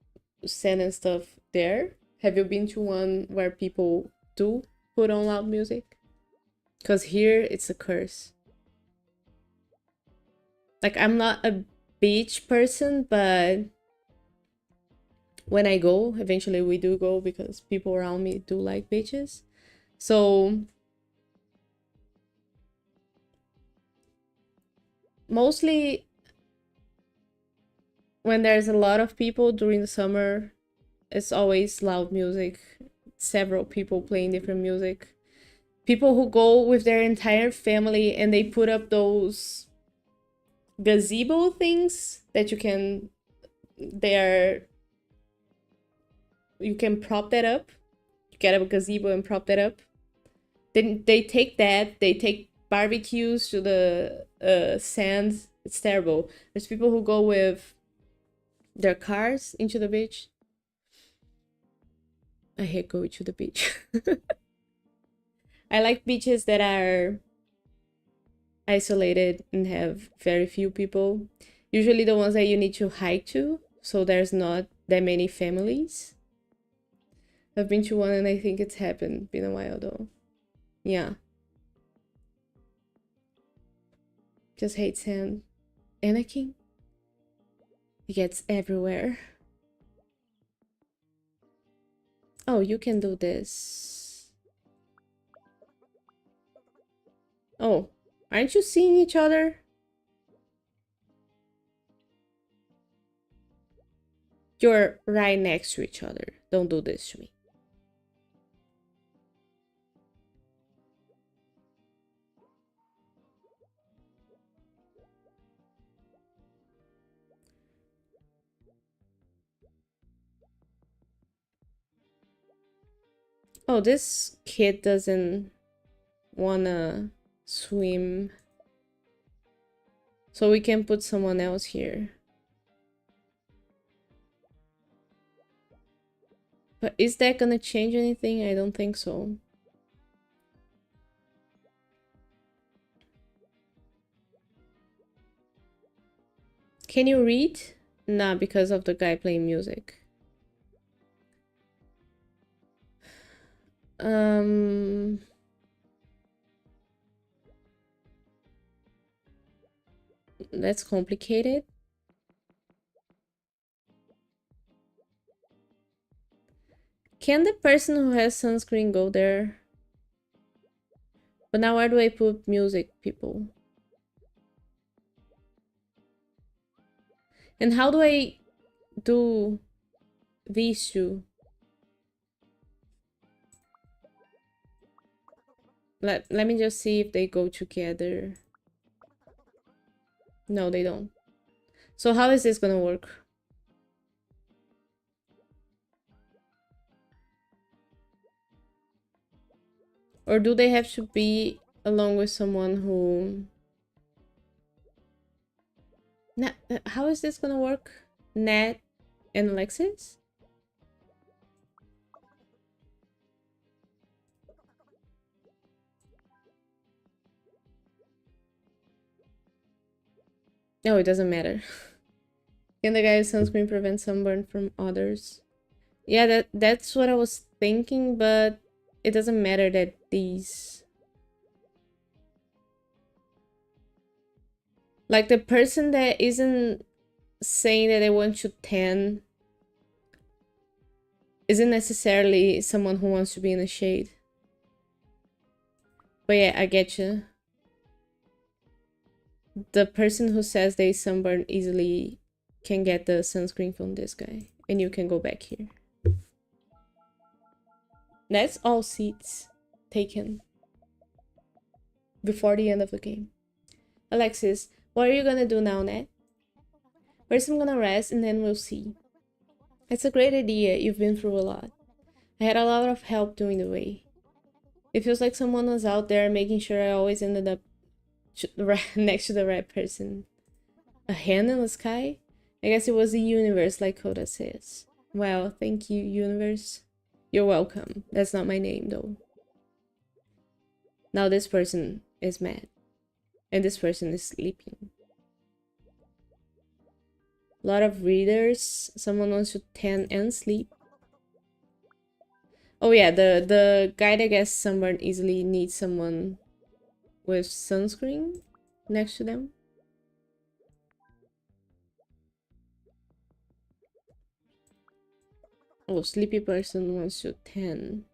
sand and stuff there. Have you been to one where people do put on loud music? Because here it's a curse. Like, I'm not a beach person, but when I go, eventually we do go because people around me do like beaches. So mostly when there's a lot of people during the summer, it's always loud music, several people playing different music. People who go with their entire family and they put up those gazebo things that you can prop that up. You get a gazebo and prop that up. Then they take that, they take barbecues to the sand. It's terrible. There's people who go with their cars into the beach. I hate going to the beach. I like beaches that are isolated and have very few people. Usually the ones that you need to hike to, so there's not that many families. I've been to one and I think it's happened. Been a while though. Yeah. Just hate sand. Anakin? It gets everywhere. Oh, you can do this. Oh, aren't you seeing each other? You're right next to each other. Don't do this to me. Oh, this kid doesn't wanna swim. So we can put someone else here. But is that gonna change anything? I don't think so. Can you read? Nah, because of the guy playing music. Um, that's complicated. Can the person who has sunscreen go there? But now where do I put music, people? And how do I do these two? Let me just see if they go together. No, they don't. So how is this gonna work? Or do they have to be along with someone who... How is this gonna work? Nat and Alexis? No, it doesn't matter. Can the guy's sunscreen prevent sunburn from others? Yeah, that's what I was thinking, but it doesn't matter that these... Like, the person that isn't saying that they want to tan isn't necessarily someone who wants to be in the shade. But yeah, I get you. The person who says they sunburn easily can get the sunscreen from this guy. And you can go back here. That's all seats taken before the end of the game. Alexis, what are you gonna do now, Nat? First I'm gonna rest and then we'll see. It's a great idea, you've been through a lot. I had a lot of help during the way. It feels like someone was out there making sure I always ended up next to the right person. A hand in the sky? I guess it was the universe, like Coda says. Well, thank you, universe. You're welcome. That's not my name, though. Now this person is mad. And this person is sleeping. A lot of readers. Someone wants to tan and sleep. Oh yeah, the guy that gets sunburned easily needs someone with sunscreen next to them. Oh, sleepy person wants to tan.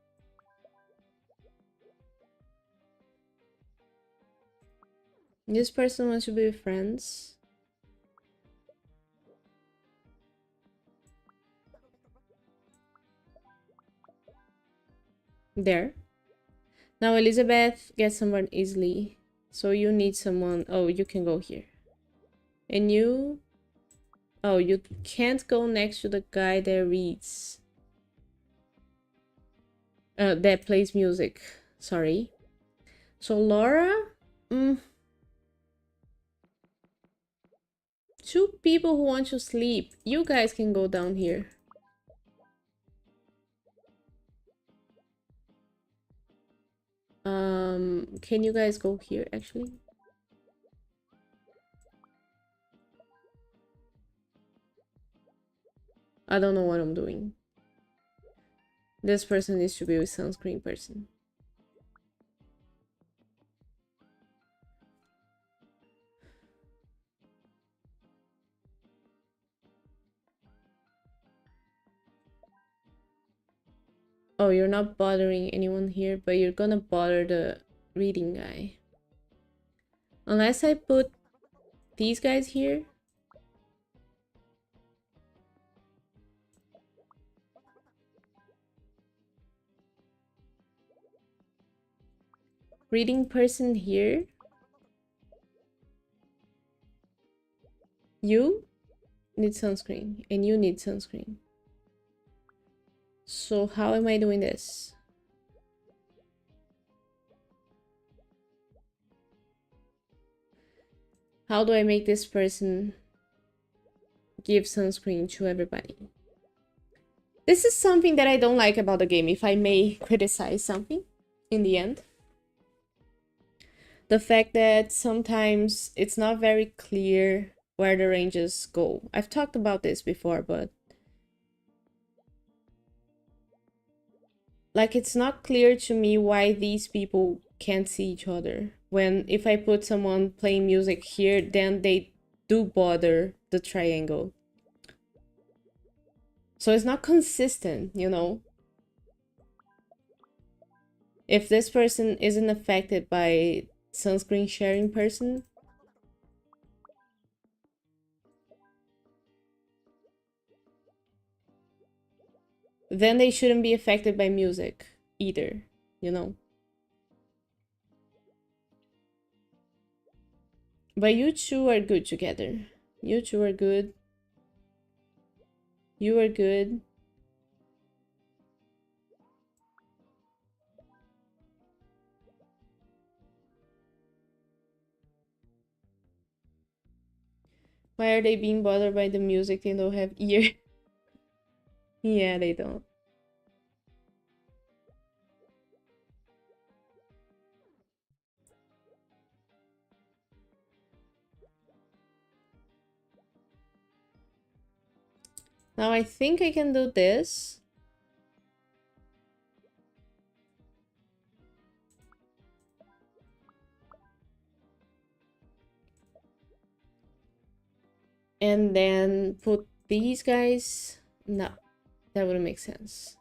This person wants to be friends. There. Now Elizabeth gets someone easily. So you need someone. Oh, you can go here. And you... Oh, you can't go next to the guy that reads. That plays music. Sorry. So Laura? Two people who want to sleep. You guys can go down here. Can you guys go here actually? I don't know what I'm doing. This person needs to be with sunscreen person. Oh, you're not bothering anyone here, but you're gonna bother the reading guy. Unless I put these guys here. Reading person here. You need sunscreen, and you need sunscreen. So how am I doing this? How do I make this person give sunscreen to everybody? This is something that I don't like about the game, if I may criticize something in the end. The fact that sometimes it's not very clear where the ranges go. I've talked about this before, but like, it's not clear to me why these people can't see each other. When if I put someone playing music here, then they do bother the triangle. So it's not consistent, you know? If this person isn't affected by sunscreen sharing person, then they shouldn't be affected by music either, you know? But you two are good together. You two are good. You are good. Why are they being bothered by the music? They don't have ear. Yeah, they don't. Now I think I can do this. And then put these guys. No, that wouldn't make sense.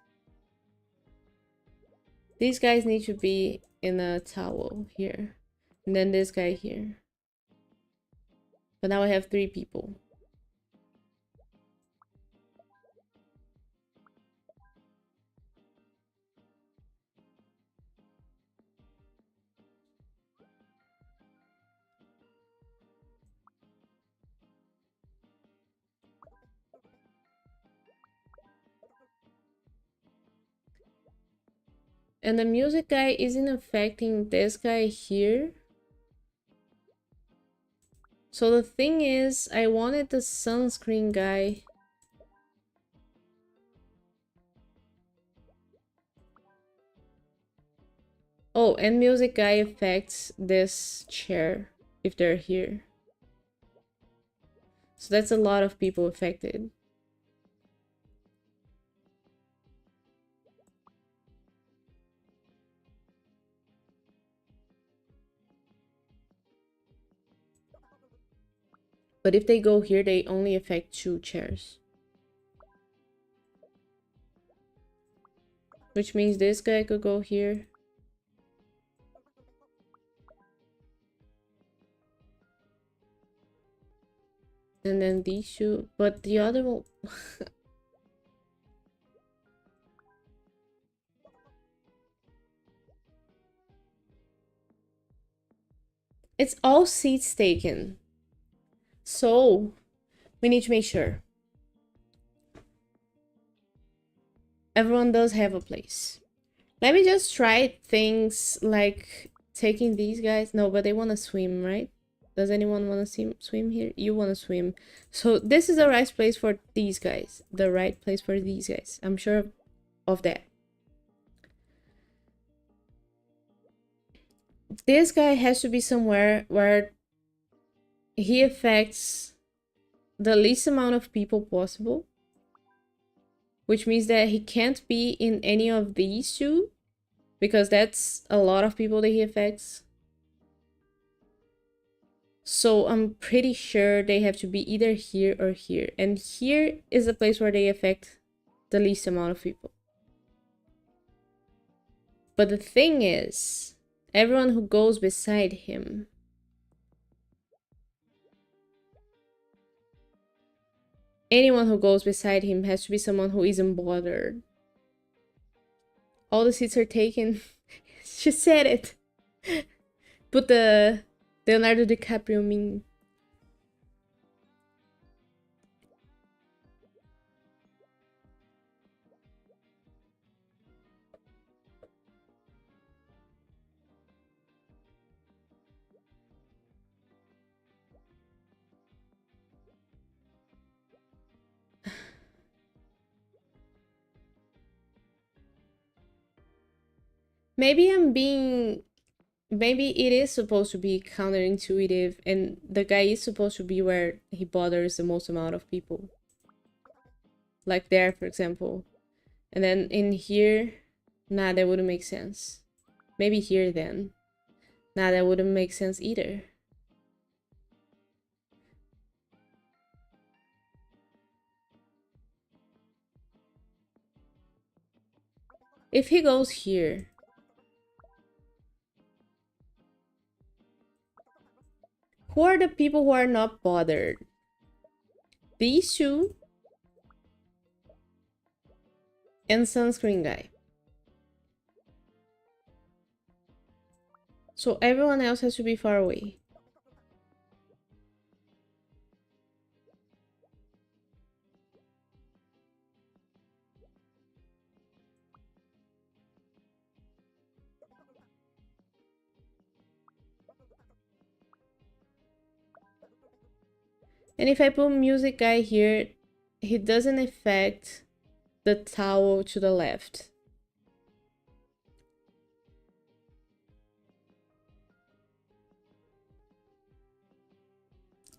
These guys need to be in a towel here. And then this guy here. But now I have 3 people. And the music guy isn't affecting this guy here. So the thing is, I wanted the sunscreen guy. Oh, and music guy affects this chair if they're here. So that's a lot of people affected. But if they go here, they only affect 2 chairs. Which means this guy could go here. And then these 2. But the other one... It's all seats taken. So, we need to make sure. Everyone does have a place. Let me just try things like taking these guys. No, but they want to swim, right? Does anyone want to swim here? You want to swim. So this is the right place for these guys. The right place for these guys. I'm sure of that. This guy has to be somewhere where he affects the least amount of people possible. Which means that he can't be in any of these 2. Because that's a lot of people that he affects. So I'm pretty sure they have to be either here or here. And here is the place where they affect the least amount of people. But the thing is, everyone who goes beside him anyone who goes beside him has to be someone who isn't bothered. All the seats are taken. She said it. Put the Leonardo DiCaprio meme. Maybe maybe it is supposed to be counterintuitive and the guy is supposed to be where he bothers the most amount of people. Like there, for example. And then in here, Nah, that wouldn't make sense. Maybe here then. Nah, that wouldn't make sense either. If he goes here... Who are the people who are not bothered? These two and sunscreen guy. So everyone else has to be far away. And if I put music guy here, he doesn't affect the towel to the left.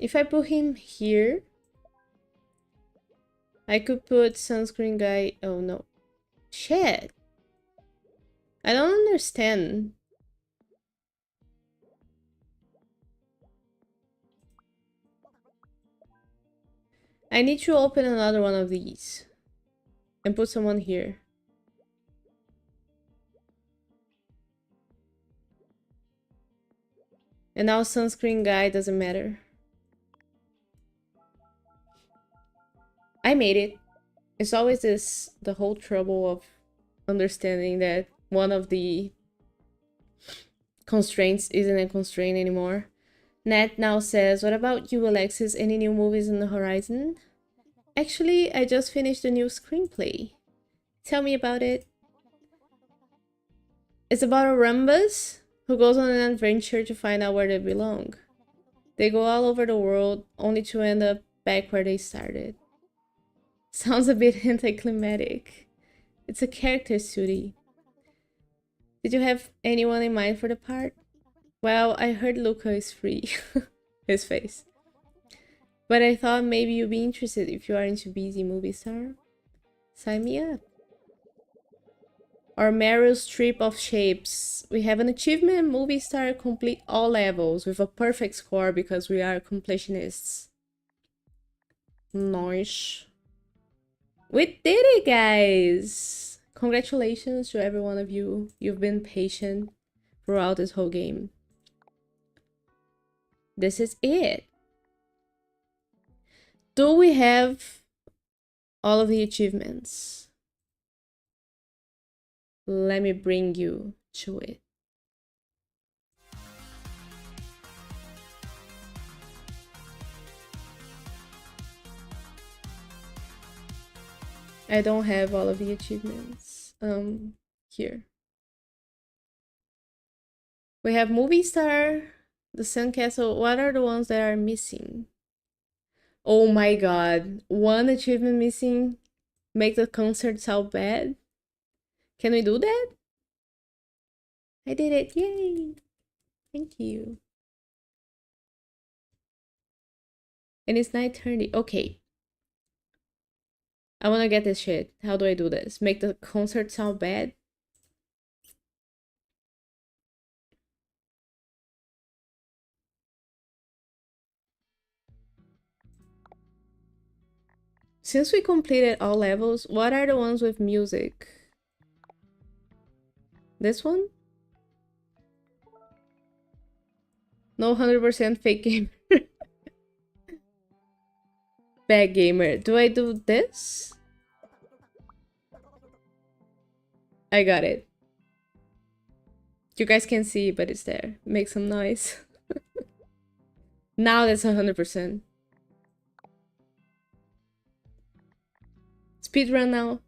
If I put him here, I could put sunscreen guy. Oh no. Shit. I don't understand. I need to open another one of these and put someone here. And now sunscreen guy doesn't matter. I made it. It's always the whole trouble of understanding that one of the constraints isn't a constraint anymore. Nat now says, what about you, Alexis? Any new movies on the horizon? Actually, I just finished a new screenplay. Tell me about it. It's about a Rumbus who goes on an adventure to find out where they belong. They go all over the world, only to end up back where they started. Sounds a bit anticlimactic. It's a character study. Did you have anyone in mind for the part? Well, I heard Luca is free. His face. But I thought maybe you'd be interested if you are into busy movie star. Sign me up. Our Meryl Streep of shapes. We have an achievement movie star complete all levels with a perfect score because we are completionists. Nice. We did it, guys! Congratulations to every one of you. You've been patient throughout this whole game. This is it. Do we have all of the achievements? Let me bring you to it. I don't have all of the achievements here. We have movie star, the sandcastle. What are the ones that are missing? Oh my god, one achievement missing. Make the concert sound bad. Can we do that? I did it, yay! Thank you. And it's 9:30. Okay. I wanna get this shit. How do I do this? Make the concert sound bad? Since we completed all levels, what are the ones with music? This one? No, 100% fake gamer. Bad gamer. Do I do this? I got it. You guys can see, but it's there. Make some noise. Now that's 100%. Speedrun now.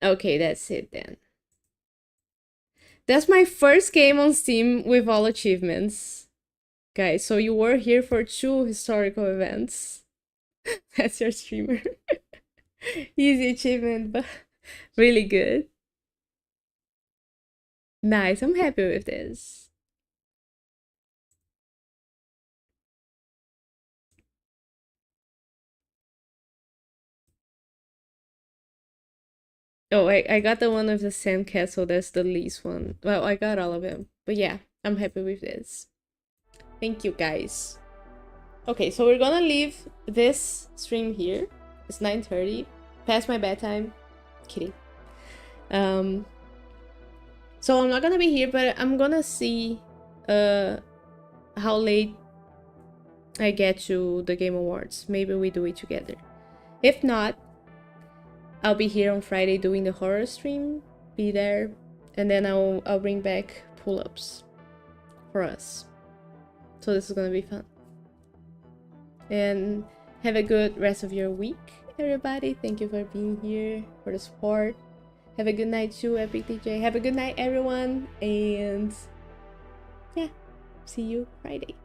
Okay, that's it then. That's my first game on Steam with all achievements. Guys, so you were here for 2 historical events. That's your streamer. Easy achievement, but really good. Nice, I'm happy with this. Oh, I got the one with the sandcastle. That's the least one. Well, I got all of them. But yeah, I'm happy with this. Thank you, guys. Okay, so we're gonna leave this stream here. It's 9:30. Past my bedtime. Kidding. So I'm not gonna be here, but I'm gonna see how late I get to the Game Awards. Maybe we do it together. If not, I'll be here on Friday doing the horror stream. Be there, and then I'll bring back pull-ups for us. So this is gonna be fun. And have a good rest of your week, everybody. Thank you for being here, for the support. Have a good night too, Epic DJ. Have a good night, everyone. And yeah, see you Friday.